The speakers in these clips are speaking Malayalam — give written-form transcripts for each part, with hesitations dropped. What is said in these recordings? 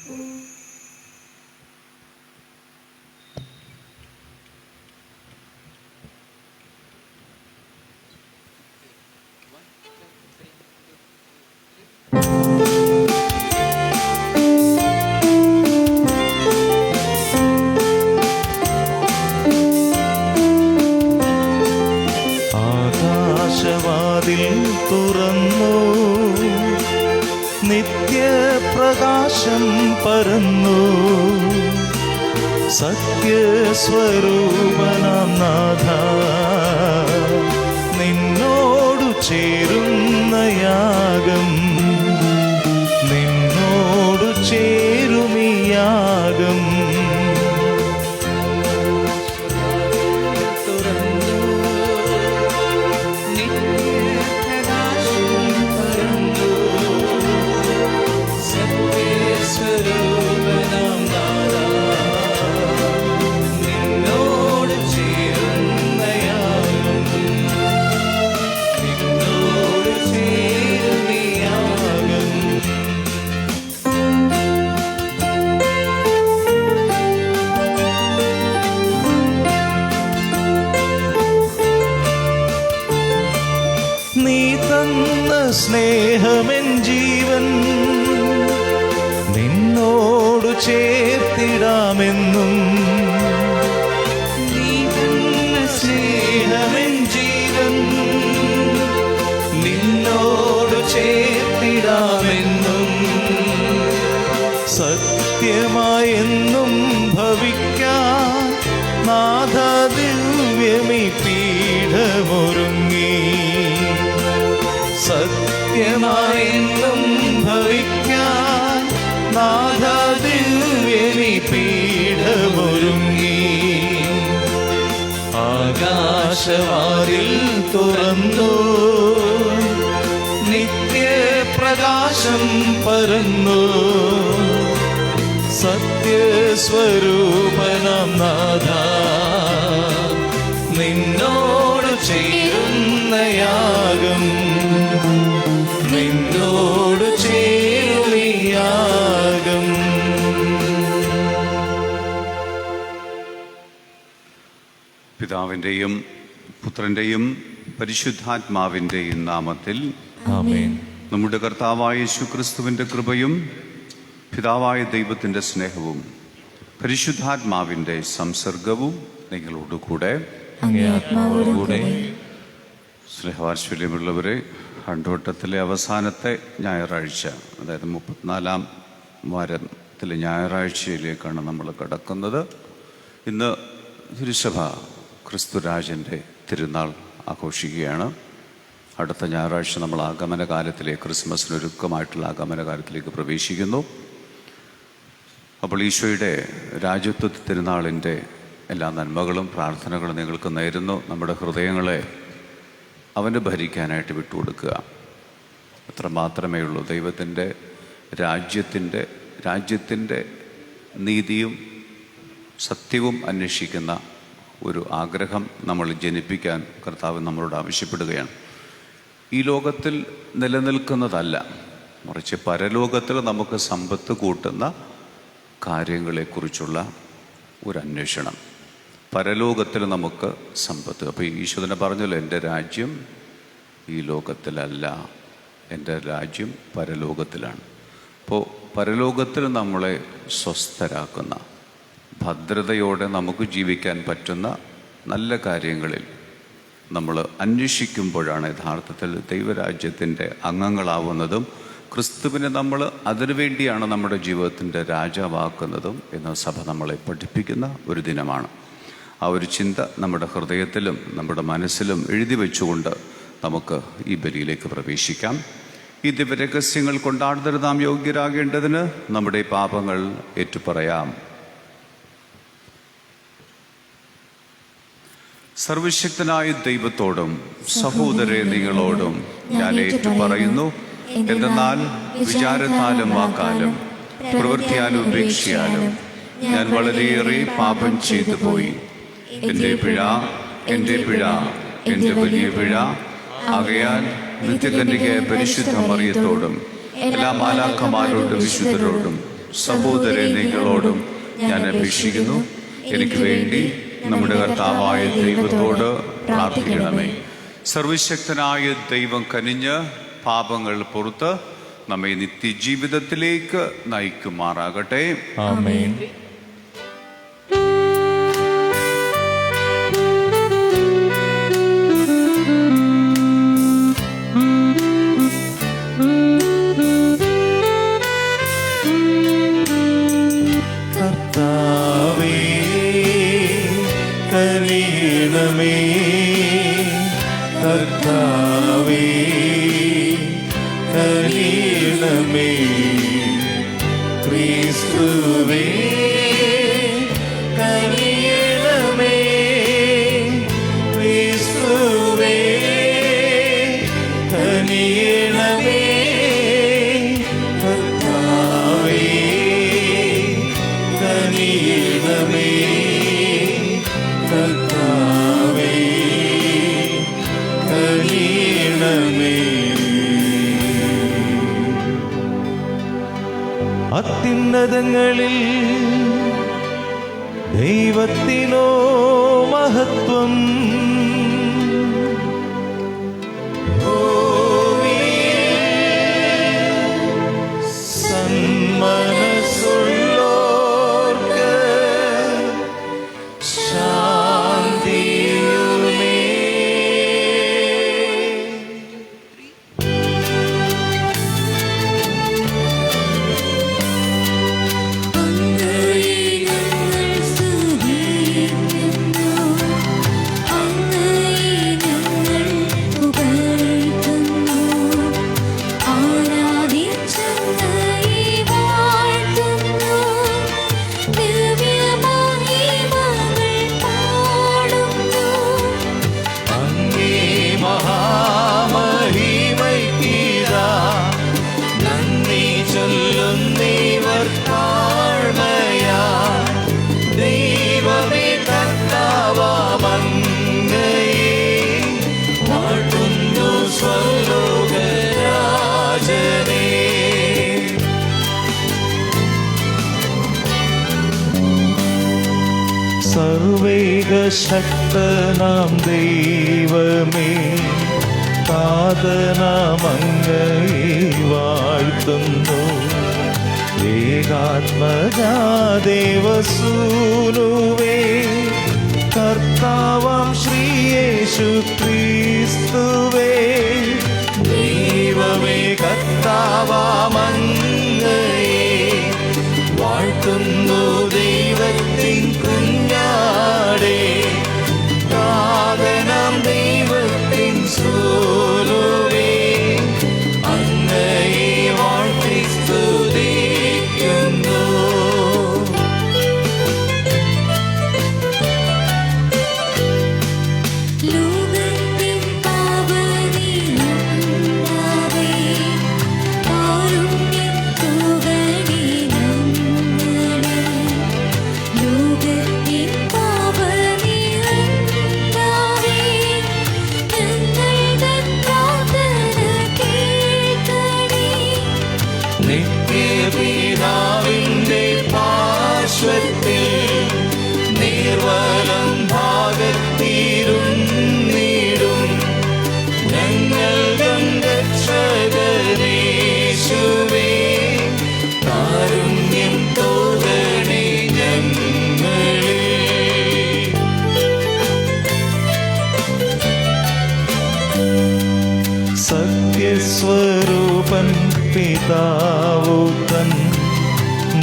ആകാശവാതിൽ തുറന്നു, നിത്യപ്രകാശം പരന്നു, സത്യസ്വരൂപനാം നാഥ നിന്നോടു ചേരുന്ന യാഗം, നിന്നോടു ചേരുമീ യാഗം. നീ തന്ന സ്നേഹമെൻ ജീവൻ, നിന്നോടു ചേർത്തിടാമെന്നും. നീ തന്ന സ്നേഹമെൻ ജീവൻ, നിന്നോടു ചേർത്തിടാമെന്നും. സത്യമായെന്നും ഭവിക്കാൻ നാഥ ദിവ്യമീ പീഠമൊരുങ്ങി. സത്യമായെന്നും ഭവിക്കാൻ നാഥ ദിവ്യമീ പീഠമൊരുങ്ങി. ആകാശവാതിൽ തുറന്നു, നിത്യപ്രകാശം പരന്നു, സത്യസ്വരൂപനാം നാഥ നിന്നോട് ചേരുന്ന യാഗം, നിന്നോട് ചേരുന്ന യാഗം. പിതാവിൻ്റെയും പുത്രൻ്റെയും പരിശുദ്ധാത്മാവിൻ്റെയും നാമത്തിൽ ആമേൻ. നമ്മുടെ കർത്താവായ യേശുക്രിസ്തുവിൻ്റെ കൃപയും പിതാവായ ദൈവത്തിൻ്റെ സ്നേഹവും പരിശുദ്ധാത്മാവിൻ്റെ സംസർഗവും നിങ്ങളോടുകൂടെ. സ്നേഹവാത്സല്യമുള്ളവരെ, ആണ്ടുവട്ടത്തിലെ അവസാനത്തെ ഞായറാഴ്ച, അതായത് 34-ാം വാരത്തിലെ ഞായറാഴ്ചയിലേക്കാണ് നമ്മൾ കടക്കുന്നത്. ഇന്ന് തിരുസഭ ക്രിസ്തുരാജൻ്റെ തിരുനാൾ ആഘോഷിക്കുകയാണ്. അടുത്ത ഞായറാഴ്ച നമ്മൾ ആഗമനകാലത്തിലേക്ക്, ക്രിസ്മസിനൊരുക്കമായിട്ടുള്ള ആഗമനകാലത്തിലേക്ക് പ്രവേശിക്കുന്നു. അപ്പോൾ ഈശോയുടെ രാജ്യത്വ തിരുനാളിൻ്റെ എല്ലാ നന്മകളും പ്രാർത്ഥനകളും നിങ്ങൾക്ക് നേരുന്നു. നമ്മുടെ ഹൃദയങ്ങളെ അവന് ഭരിക്കാനായിട്ട് വിട്ടുകൊടുക്കുക. അത്ര മാത്രമേ ഉള്ളൂ. ദൈവത്തിൻ്റെ രാജ്യത്തിൻ്റെ നീതിയും സത്യവും അന്വേഷിക്കുന്ന ഒരു ആഗ്രഹം നമ്മൾ ജനിപ്പിക്കാൻ കർത്താവ് നമ്മളോട് ആവശ്യപ്പെടുകയാണ്. ഈ ലോകത്തിൽ നിലനിൽക്കുന്നതല്ല, മറിച്ച് പരലോകത്തിൽ നമുക്ക് സമ്പത്ത് കൂട്ടുന്ന കാര്യങ്ങളെക്കുറിച്ചുള്ള ഒരു അന്വേഷണം. പരലോകത്തിൽ നമുക്ക് സമ്പത്ത്. അപ്പോൾ ഈശോ തന്നെ പറഞ്ഞല്ലോ, എൻ്റെ രാജ്യം ഈ ലോകത്തിലല്ല, എൻ്റെ രാജ്യം പരലോകത്തിലാണ്. അപ്പോൾ പരലോകത്തിൽ നമ്മളെ സ്വസ്ഥരാക്കുന്ന, ഭദ്രതയോടെ നമുക്ക് ജീവിക്കാൻ പറ്റുന്ന നല്ല കാര്യങ്ങളിൽ നമ്മൾ അന്വേഷിക്കുമ്പോഴാണ് യഥാർത്ഥത്തിൽ ദൈവരാജ്യത്തിൻ്റെ അംഗങ്ങളാവുന്നതും ക്രിസ്തുവിനെ നമ്മൾ അതിനുവേണ്ടിയാണ് നമ്മുടെ ജീവിതത്തിൻ്റെ രാജാവാക്കുന്നതും എന്ന് സഭ നമ്മളെ പഠിപ്പിക്കുന്ന ഒരു ദിനമാണ്. ആ ഒരു ചിന്ത നമ്മുടെ ഹൃദയത്തിലും നമ്മുടെ മനസ്സിലും എഴുതി വെച്ചുകൊണ്ട് നമുക്ക് ഈ ബലിയിലേക്ക് പ്രവേശിക്കാം. ഈ ദിവ്യരഹസ്യങ്ങൾ കൊണ്ടാടുന്നതിന് നാം യോഗ്യരാകേണ്ടതിന് നമ്മുടെ പാപങ്ങൾ ഏറ്റുപറയാം. സർവശക്തനായ ദൈവത്തോടും സഹോദരരെ നിങ്ങളോടും ഞാൻ ഏറ്റുപറയുന്നു. എന്തെന്നാൽ വിചാരത്താലും വാക്കാലും പ്രവൃത്തിയാലും ഉപേക്ഷയാലും ഞാൻ വളരെയേറെ പാപം ചെയ്തു പോയി. എൻ്റെ പിഴ, എൻ്റെ വലിയ പിഴ. ആകയാൽ നിത്യകന്യകയായ പരിശുദ്ധ മറിയത്തോടും എല്ലാ മാലാഖമാരോടും വിശുദ്ധരോടും സഹോദരരെ നിങ്ങളോടും ഞാൻ അപേക്ഷിക്കുന്നു. എനിക്ക് വേണ്ടി നമ്മുടെ കർത്താവായ ദൈവത്തോട് പ്രാർത്ഥിക്കണമേ. സർവശക്തനായ ദൈവം കനിഞ്ഞ് പാപങ്ങൾ പുറത്ത് നമ്മെ നിത്യജീവിതത്തിലേക്ക് നയിക്കുമാറാകട്ടെ. ആമേൻ. കർത്താവേ കനിയണമേ, കർത്താവേ കനിയണമേ, ക്രിസ്തുവേ കനിയണമേ, ക്രിസ്തുവേ കനിയണമേ, കർത്താവേ കനിയണമേ, കർത്താവേ കനിയണമേ. അത്യുന്നതങ്ങളിൽ ദൈവത്തിനോ മഹത്വം, സന്മനസ്സുള്ളോർക്ക് ശാന്തിയുമേ. സർവൈകശക്തനാം ദൈവമേ, താതനാമങ്ങയെ വാഴ്ത്തുന്നു. ഏകാത്മജാദേവസൂനുവേ, കർത്താവാം ശ്രീയേശു ക്രിസ്തുവേ, ദൈവമേ കർത്താവാമങ്ങയെ വാഴ്ത്തുന്നു. ദൈവത്തിൻ കുഞ്ഞാടേ, നാഥനാം ദൈവത്തിൻ സൂനുവേ, അങ്ങയെ വാഴ്ത്തി സ്തുതിക്കുന്നു. ലോകത്തിൻ പാവനീയനാവേ, കാരുണ്യം തൂകണേ നമ്മളിൽ. ലോകത്തിൻ പാവനീയനാവേ, ഞങ്ങളുടെ പ്രാർത്ഥന കേൾക്കണേ. നിത്യപിതാവിന്റെ പാർശ്വത്തിൽ നിർവലം ഭാഗത്തിരുന്നിടും ഞങ്ങളുടെ രക്ഷകനേശുവേ, കാരുണ്യം തോന്നണേ ഞങ്ങളിൽ. സത്യസ്വരൂപൻ പിതാവു തൻ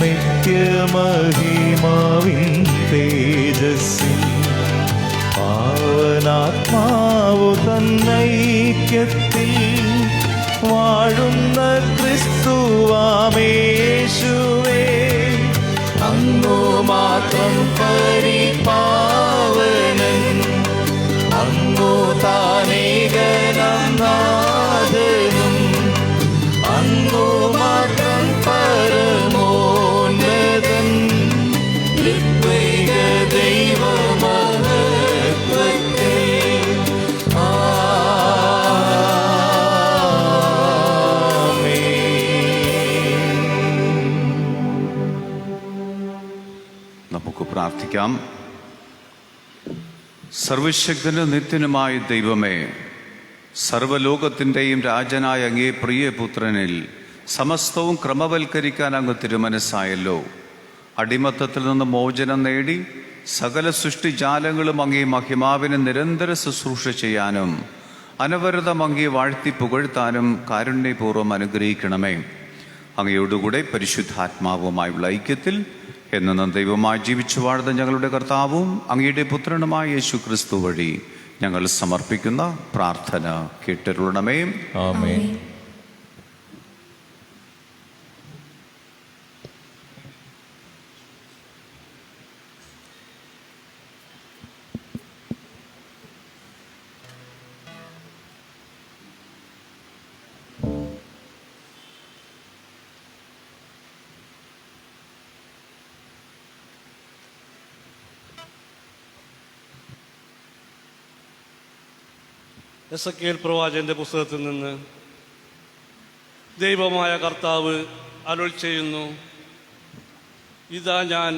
നിത്യമഹിമാവിൻ തേജസ്സിൽ പാവനാത്മാവു തന്നൈക്യത്തിൽ വാഴുന്ന ക്രിസ്തുവാമേശുവേ, അങ്ങു മാത്രം പരിപാവനൻ, അങ്ങു താനേകനം നാഥനും, അങ്ങു മാത്രം പരമോന്നതൻ, ത്രിത്വൈക ദൈവമഹത്വത്തിൽ. ആമേൻ. പ്രാർത്ഥിക്കാം. സർവശക്തനും നിത്യനുമായ ദൈവമേ, സർവലോകത്തിൻ്റെയും രാജനായ അങ്ങേ പ്രിയപുത്രനിൽ സമസ്തവും ക്രമവൽക്കരിക്കാൻ അങ്ങ് തിരുമനസ്സായല്ലോ. അടിമത്തത്തിൽ നിന്ന് മോചനം നേടി സകല സൃഷ്ടിജാലങ്ങളും അങ്ങേ മഹിമാവിന് നിരന്തര ശുശ്രൂഷ ചെയ്യാനും അനവരതം അങ്ങേ വാഴ്ത്തി പുകഴ്ത്താനും കാരുണ്യപൂർവ്വം അനുഗ്രഹിക്കണമേ. അങ്ങയോടുകൂടെ പരിശുദ്ധാത്മാവുമായുള്ള ഐക്യത്തിൽ എന്നും ദൈവമായി ജീവിച്ചു വാഴുന്ന ഞങ്ങളുടെ കർത്താവും അങ്ങയുടെ പുത്രനുമായ യേശു ക്രിസ്തു വഴി ഞങ്ങൾ സമർപ്പിക്കുന്ന പ്രാർത്ഥന കേട്ടരുളണമേ. ആമേൻ. എസെക്കിയേൽ പ്രവാചകന്റെ പുസ്തകത്തിൽ നിന്ന് ദൈവമായ കർത്താവ് അരുൾ ചെയ്യുന്നു, ഇതാ ഞാൻ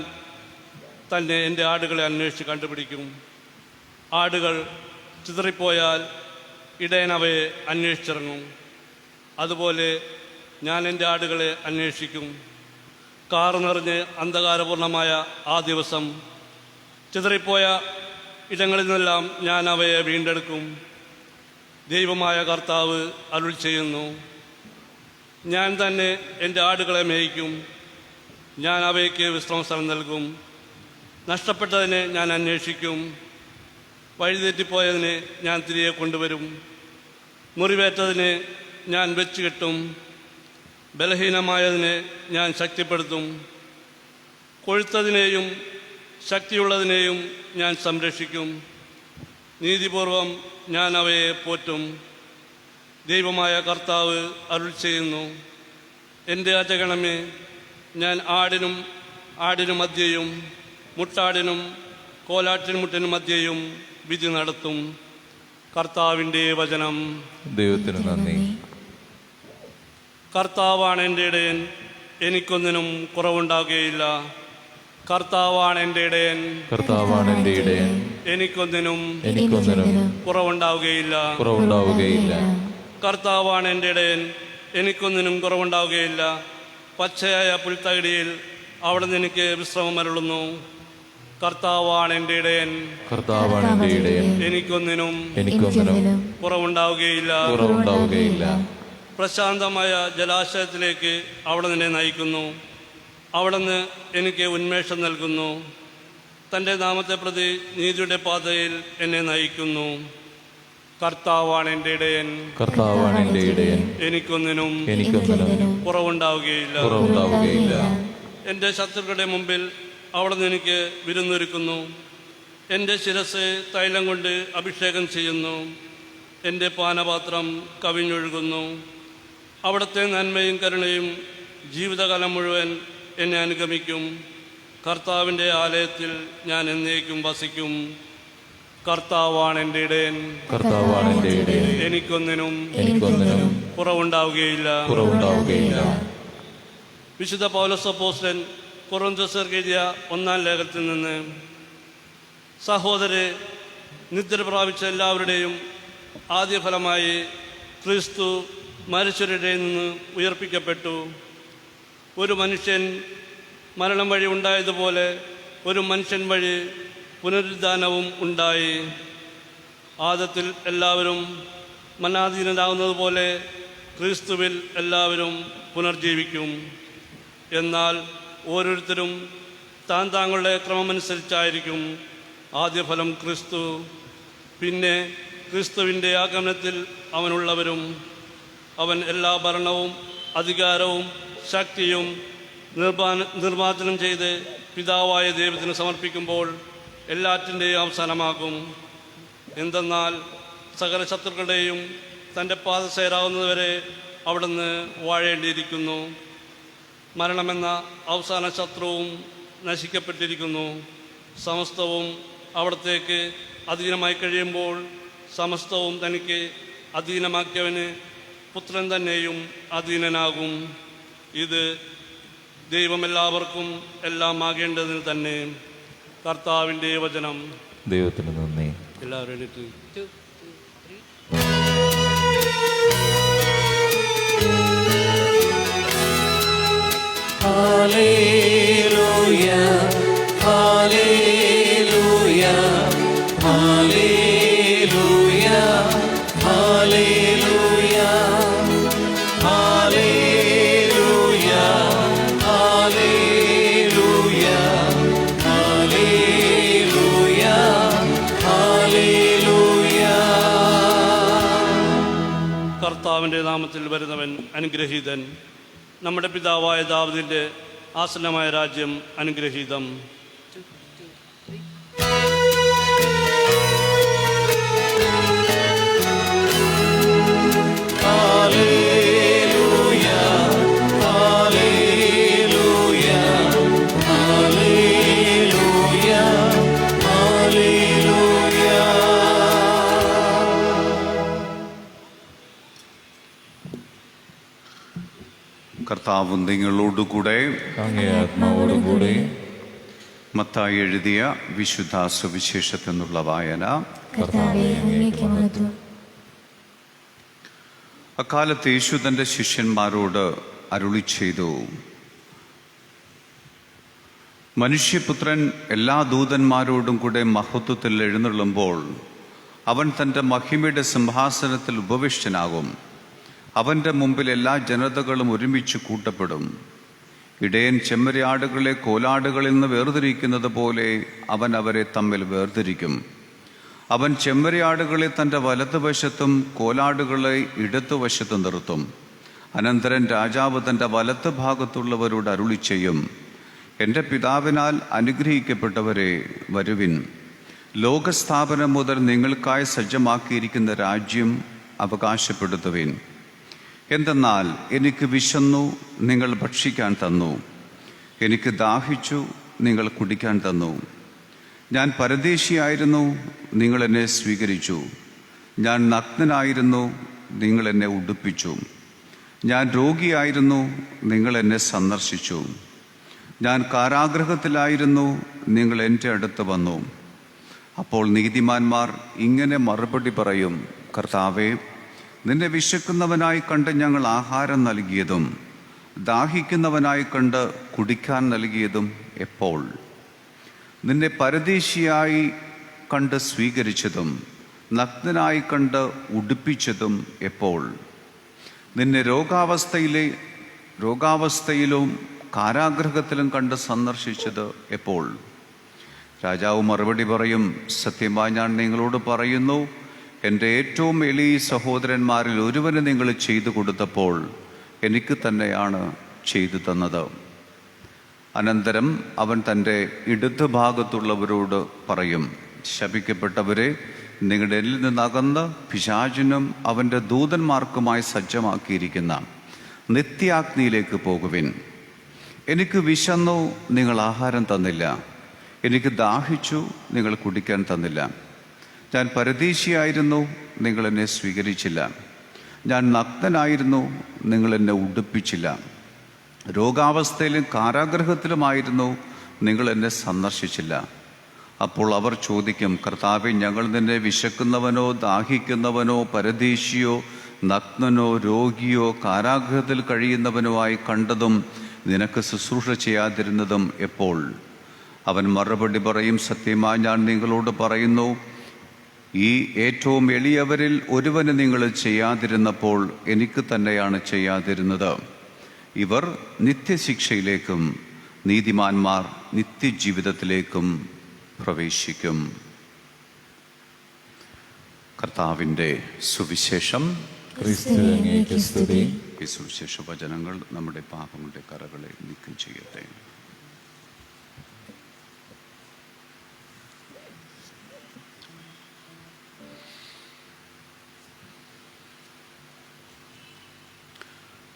തന്നെ എൻ്റെ ആടുകളെ അന്വേഷിച്ച് കണ്ടുപിടിക്കും. ആടുകൾ ചിതറിപ്പോയാൽ ഇടയൻ അവയെ അന്വേഷിച്ചിറങ്ങും. അതുപോലെ ഞാൻ എൻ്റെ ആടുകളെ അന്വേഷിക്കും. കാർ നിറഞ്ഞ് അന്ധകാരപൂർണമായ ആ ദിവസം ചിതറിപ്പോയ ഇടങ്ങളിൽ നിന്നെല്ലാം ഞാൻ അവയെ വീണ്ടെടുക്കും. ദൈവമായ കർത്താവ് അരുൾ ചെയ്യുന്നു, ഞാൻ തന്നെ എൻ്റെ ആടുകളെ മേയ്ക്കും. ഞാൻ അവയ്ക്ക് വിശ്രമസ്ഥലം നൽകും. നഷ്ടപ്പെട്ടതിനെ ഞാൻ അന്വേഷിക്കും. വഴിതെറ്റിപ്പോയതിനെ ഞാൻ തിരികെ കൊണ്ടുവരും. മുറിവേറ്റതിനെ ഞാൻ വെച്ച് കെട്ടും. ബലഹീനമായതിനെ ഞാൻ ശക്തിപ്പെടുത്തും. കൊഴുത്തതിനെയും ശക്തിയുള്ളതിനെയും ഞാൻ സംരക്ഷിക്കും. നീതിപൂർവം ഞാൻ അവയെ പോറ്റും. ദൈവമായ കർത്താവ് അരുൾ ചെയ്യുന്നു, എൻ്റെ അജഗണമേ, ഞാൻ ആടിനും മധ്യയും മുട്ടാടിനും കോലാട്ടിൻമുട്ടിനും മധ്യയും വിധി നടത്തും. കർത്താവിൻ്റെ വചനം. ദൈവത്തിന് നന്ദി. കർത്താവാണ് എൻ്റെ ഇടയൻ, എനിക്കൊന്നിനും കുറവുണ്ടാകുകയില്ല. കർത്താവാണ് എൻ്റെ ഇടയൻ, കർത്താവാണ് എൻ്റെ ഇടയൻ, എനിക്കൊന്നിനും കുറവുണ്ടാവുകയില്ല. കർത്താവാണ് എൻ്റെ ഇടയൻ, എനിക്കൊന്നിനും കുറവുണ്ടാവുകയില്ല. പച്ചയായ പുൽത്തകിടിയിൽ അവിടുന്ന് എനിക്ക് വിശ്രമം അരുളുന്നു. കർത്താവാണ് എൻ്റെ ഇടയൻ, എനിക്കൊന്നിനും കുറവുണ്ടാവുകയില്ല. പ്രശാന്തമായ ജലാശയത്തിലേക്ക് അവിടുന്ന് എന്നെ നയിക്കുന്നു. അവിടുന്ന് എനിക്ക് ഉന്മേഷം നൽകുന്നു. തൻ്റെ നാമത്തെ പ്രതി നീതിയുടെ പാതയിൽ എന്നെ നയിക്കുന്നു. കർത്താവാണ് എൻ്റെ ഇടയൻ, എനിക്കൊന്നിനും കുറവുണ്ടാവുകയില്ല. എൻ്റെ ശത്രുക്കളുടെ മുമ്പിൽ അവിടുന്ന് എനിക്ക് വിരുന്നൊരുക്കുന്നു. എൻ്റെ ശിരസ് തൈലം കൊണ്ട് അഭിഷേകം ചെയ്യുന്നു. എൻ്റെ പാനപാത്രം കവിഞ്ഞൊഴുകുന്നു. അവിടുത്തെ നന്മയും കരുണയും ജീവിതകാലം മുഴുവൻ എന്നെ അനുഗമിക്കും. കർത്താവിൻ്റെ ആലയത്തിൽ ഞാൻ എന്നേക്കും വസിക്കും. കർത്താവാണ് എൻ്റെ ഇടയൻ, എനിക്കൊന്നിനും കുറവുണ്ടാവുകയില്ല. വിശുദ്ധ പൗലോസ് അപ്പോസ്തലൻ കൊറിന്ത്യർക്ക് എഴുതിയ 1-ാം ലേഖനത്തിൽ നിന്ന്, സഹോദരരെ, നിദ്ര പ്രാപിച്ച എല്ലാവരുടെയും ആദ്യഫലമായി ക്രിസ്തു മരിച്ചവരുടെ നിന്ന് ഉയർപ്പിക്കപ്പെട്ടു. ഒരു മനുഷ്യൻ മരണം വഴി ഉണ്ടായതുപോലെ ഒരു മനുഷ്യൻ വഴി പുനരുദ്ധാനവും ഉണ്ടായി. ആദത്തിൽ എല്ലാവരും മരണാധീനരാകുന്നതുപോലെ ക്രിസ്തുവിൽ എല്ലാവരും പുനർജീവിക്കും. എന്നാൽ ഓരോരുത്തരും താങ്കളുടെ ക്രമമനുസരിച്ചായിരിക്കും. ആദ്യഫലം ക്രിസ്തു, പിന്നെ ക്രിസ്തുവിൻ്റെ ആഗമനത്തിൽ അവനുള്ളവരും. അവൻ എല്ലാ ഭരണവും അധികാരവും ശക്തിയും നിർമ്മാർജ്ജനം ചെയ്ത് പിതാവായ ദൈവത്തിന് സമർപ്പിക്കുമ്പോൾ എല്ലാറ്റിൻ്റെയും അവസാനമാകും. എന്തെന്നാൽ സകല ശത്രുക്കളുടെയും തൻ്റെ പാദസേരാവുന്നതുവരെ അവിടുന്ന് വാഴേണ്ടിയിരിക്കുന്നു. മരണമെന്ന അവസാന ശത്രുവും നശിക്കപ്പെട്ടിരിക്കുന്നു. സമസ്തവും അവിടത്തേക്ക് അധീനമായി കഴിയുമ്പോൾ സമസ്തവും തനിക്ക് അധീനമാക്കിയവന് പുത്രൻ തന്നെയും അധീനനാകും. ഇത് ദൈവം എല്ലാവർക്കും എല്ലാം ആകേണ്ടതിന് തന്നെ. കർത്താവിൻ്റെ വചനം. ദൈവത്തിന് നന്ദി. എല്ലാവരും എണീറ്റ്. Hallelujah hallelujah hallelujah hallelujah hallelujah hallelujah hallelujah hallelujah. കർത്താവിൻ്റെ നാമത്തിൽ വരുന്നവൻ അനുഗ്രഹീതൻ. നമ്മുടെ പിതാവായ ദാവീദിന്റെ ആസന്നമായ രാജ്യം അനുഗ്രഹീതം. Hallelujah hallelujah hallelujah hallelujah. കർത്താവ് നിങ്ങളോടുകൂടെ. അങ്ങേ ആത്മാവോടുകൂടെ. മത്തായി എഴുതിയ വിശുദ്ധ സുവിശേഷത്തിൽ നിന്നുള്ള വായന. കർത്താവേ, അങ്ങേക്ക് മഹത്വം. അക്കാലത്ത് യേശു തൻ്റെ ശിഷ്യന്മാരോട് അരുളി ചെയ്തു, മനുഷ്യപുത്രൻ എല്ലാ ദൂതന്മാരോടും കൂടെ മഹത്വത്തിൽ എഴുന്നള്ളുമ്പോൾ അവൻ തൻ്റെ മഹിമയുടെ സിംഹാസനത്തിൽ ഉപവിഷ്ടനാകും. അവൻ്റെ മുമ്പിൽ എല്ലാ ജനതകളും ഒരുമിച്ച് കൂട്ടപ്പെടും. ഇടയൻ ചെമ്മരിയാടുകളെ കോലാടുകളിൽ നിന്ന് വേർതിരിക്കുന്നത് പോലെ അവൻ അവരെ തമ്മിൽ വേർതിരിക്കും. അവൻ ചെമ്മരിയാടുകളെ തൻ്റെ വലത്തുവശത്തും കോലാടുകളെ ഇടത്തുവശത്തും നിർത്തും. അനന്തരം രാജാവ് തൻ്റെ വലത്ത് ഭാഗത്തുള്ളവരോട് അരുളി ചെയ്യും, എൻ്റെ പിതാവിനാൽ അനുഗ്രഹിക്കപ്പെട്ടവരെ, വരുവിൻ. ലോകസ്ഥാപനം മുതൽ നിങ്ങൾക്കായി സജ്ജമാക്കിയിരിക്കുന്ന രാജ്യം അവകാശപ്പെടുത്തുവിൻ. എന്തെന്നാൽ എനിക്ക് വിശന്നു, നിങ്ങൾ ഭക്ഷിക്കാൻ തന്നു. എനിക്ക് ദാഹിച്ചു, നിങ്ങൾ കുടിക്കാൻ തന്നു. ഞാൻ പരദേശിയായിരുന്നു, നിങ്ങൾ എന്നെ സ്വീകരിച്ചു. ഞാൻ നഗ്നനായിരുന്നു, നിങ്ങൾ എന്നെ ഉടുപ്പിച്ചു. ഞാൻ രോഗിയായിരുന്നു, നിങ്ങൾ എന്നെ സന്ദർശിച്ചു. ഞാൻ കാരാഗൃഹത്തിലായിരുന്നു, നിങ്ങൾ എൻ്റെ അടുത്ത് വന്നു. അപ്പോൾ നീതിമാന്മാർ ഇങ്ങനെ മറുപടി പറയും, കർത്താവേ, നിന്നെ വിശക്കുന്നവനായി കണ്ട് ഞങ്ങൾ ആഹാരം നൽകിയതും ദാഹിക്കുന്നവനായി കണ്ട് കുടിക്കാൻ നൽകിയതും എപ്പോൾ? നിന്നെ പരദേശിയായി കണ്ട് സ്വീകരിച്ചതും നഗ്നനായി കണ്ട് ഉടുപ്പിച്ചതും എപ്പോൾ? നിന്നെ രോഗാവസ്ഥയിലും കാരാഗൃഹത്തിലും കണ്ട് സന്ദർശിച്ചത് എപ്പോൾ? രാജാവ് മറുപടി പറയും, സത്യമായി ഞാൻ നിങ്ങളോട് പറയുന്നു, എൻ്റെ ഏറ്റവും എളിയ സഹോദരന്മാരിൽ ഒരുവന് നിങ്ങൾ ചെയ്തു കൊടുത്തപ്പോൾ എനിക്ക് തന്നെയാണ് ചെയ്തു തന്നത്. അനന്തരം അവൻ തൻ്റെ ഇടതുഭാഗത്തുള്ളവരോട് പറയും, ശപിക്കപ്പെട്ടവരെ, നിങ്ങളുടെ ഇടയിൽ നിന്നകന്ന് പിശാചിനും അവൻ്റെ ദൂതന്മാർക്കുമായി സജ്ജമാക്കിയിരിക്കുന്ന നിത്യാഗ്നിയിലേക്ക് പോകുവിൻ. എനിക്ക് വിശന്നു, നിങ്ങൾ ആഹാരം തന്നില്ല. എനിക്ക് ദാഹിച്ചു, നിങ്ങൾ കുടിക്കാൻ തന്നില്ല. ഞാൻ പരദേശിയായിരുന്നു, നിങ്ങൾ എന്നെ സ്വീകരിച്ചില്ല. ഞാൻ നഗ്നനായിരുന്നു, നിങ്ങൾ എന്നെ ഉടുപ്പിച്ചില്ല. രോഗാവസ്ഥയിലും കാരാഗൃഹത്തിലുമായിരുന്നു, നിങ്ങൾ എന്നെ സന്ദർശിച്ചില്ല. അപ്പോൾ അവർ ചോദിക്കും, കർത്താവേ, ഞങ്ങൾ നിന്നെ വിശക്കുന്നവനോ ദാഹിക്കുന്നവനോ പരദേശിയോ നഗ്നനോ രോഗിയോ കാരാഗൃഹത്തിൽ കഴിയുന്നവനോ ആയി കണ്ടതും നിനക്ക് ശുശ്രൂഷ ചെയ്യാതിരുന്നതും എപ്പോൾ? അവൻ മറുപടി പറയും, സത്യമായി ഞാൻ നിങ്ങളോട് പറയുന്നു, ഈ ഏറ്റവും എളിയവരിൽ ഒരുവന് നിങ്ങൾ ചെയ്യാതിരുന്നപ്പോൾ എനിക്ക് തന്നെയാണ് ചെയ്യാതിരുന്നത്. ഇവർ നിത്യശിക്ഷയിലേക്കും നീതിമാന്മാർ നിത്യജീവിതത്തിലേക്കും പ്രവേശിക്കും. കർത്താവിൻ്റെ സുവിശേഷം. ക്രിസ്തുവേ, അങ്ങേക്ക് സ്തുതി. ഈ സുവിശേഷ വചനങ്ങൾ നമ്മുടെ പാപങ്ങളുടെ കറകളെ നീക്കം ചെയ്യട്ടെ.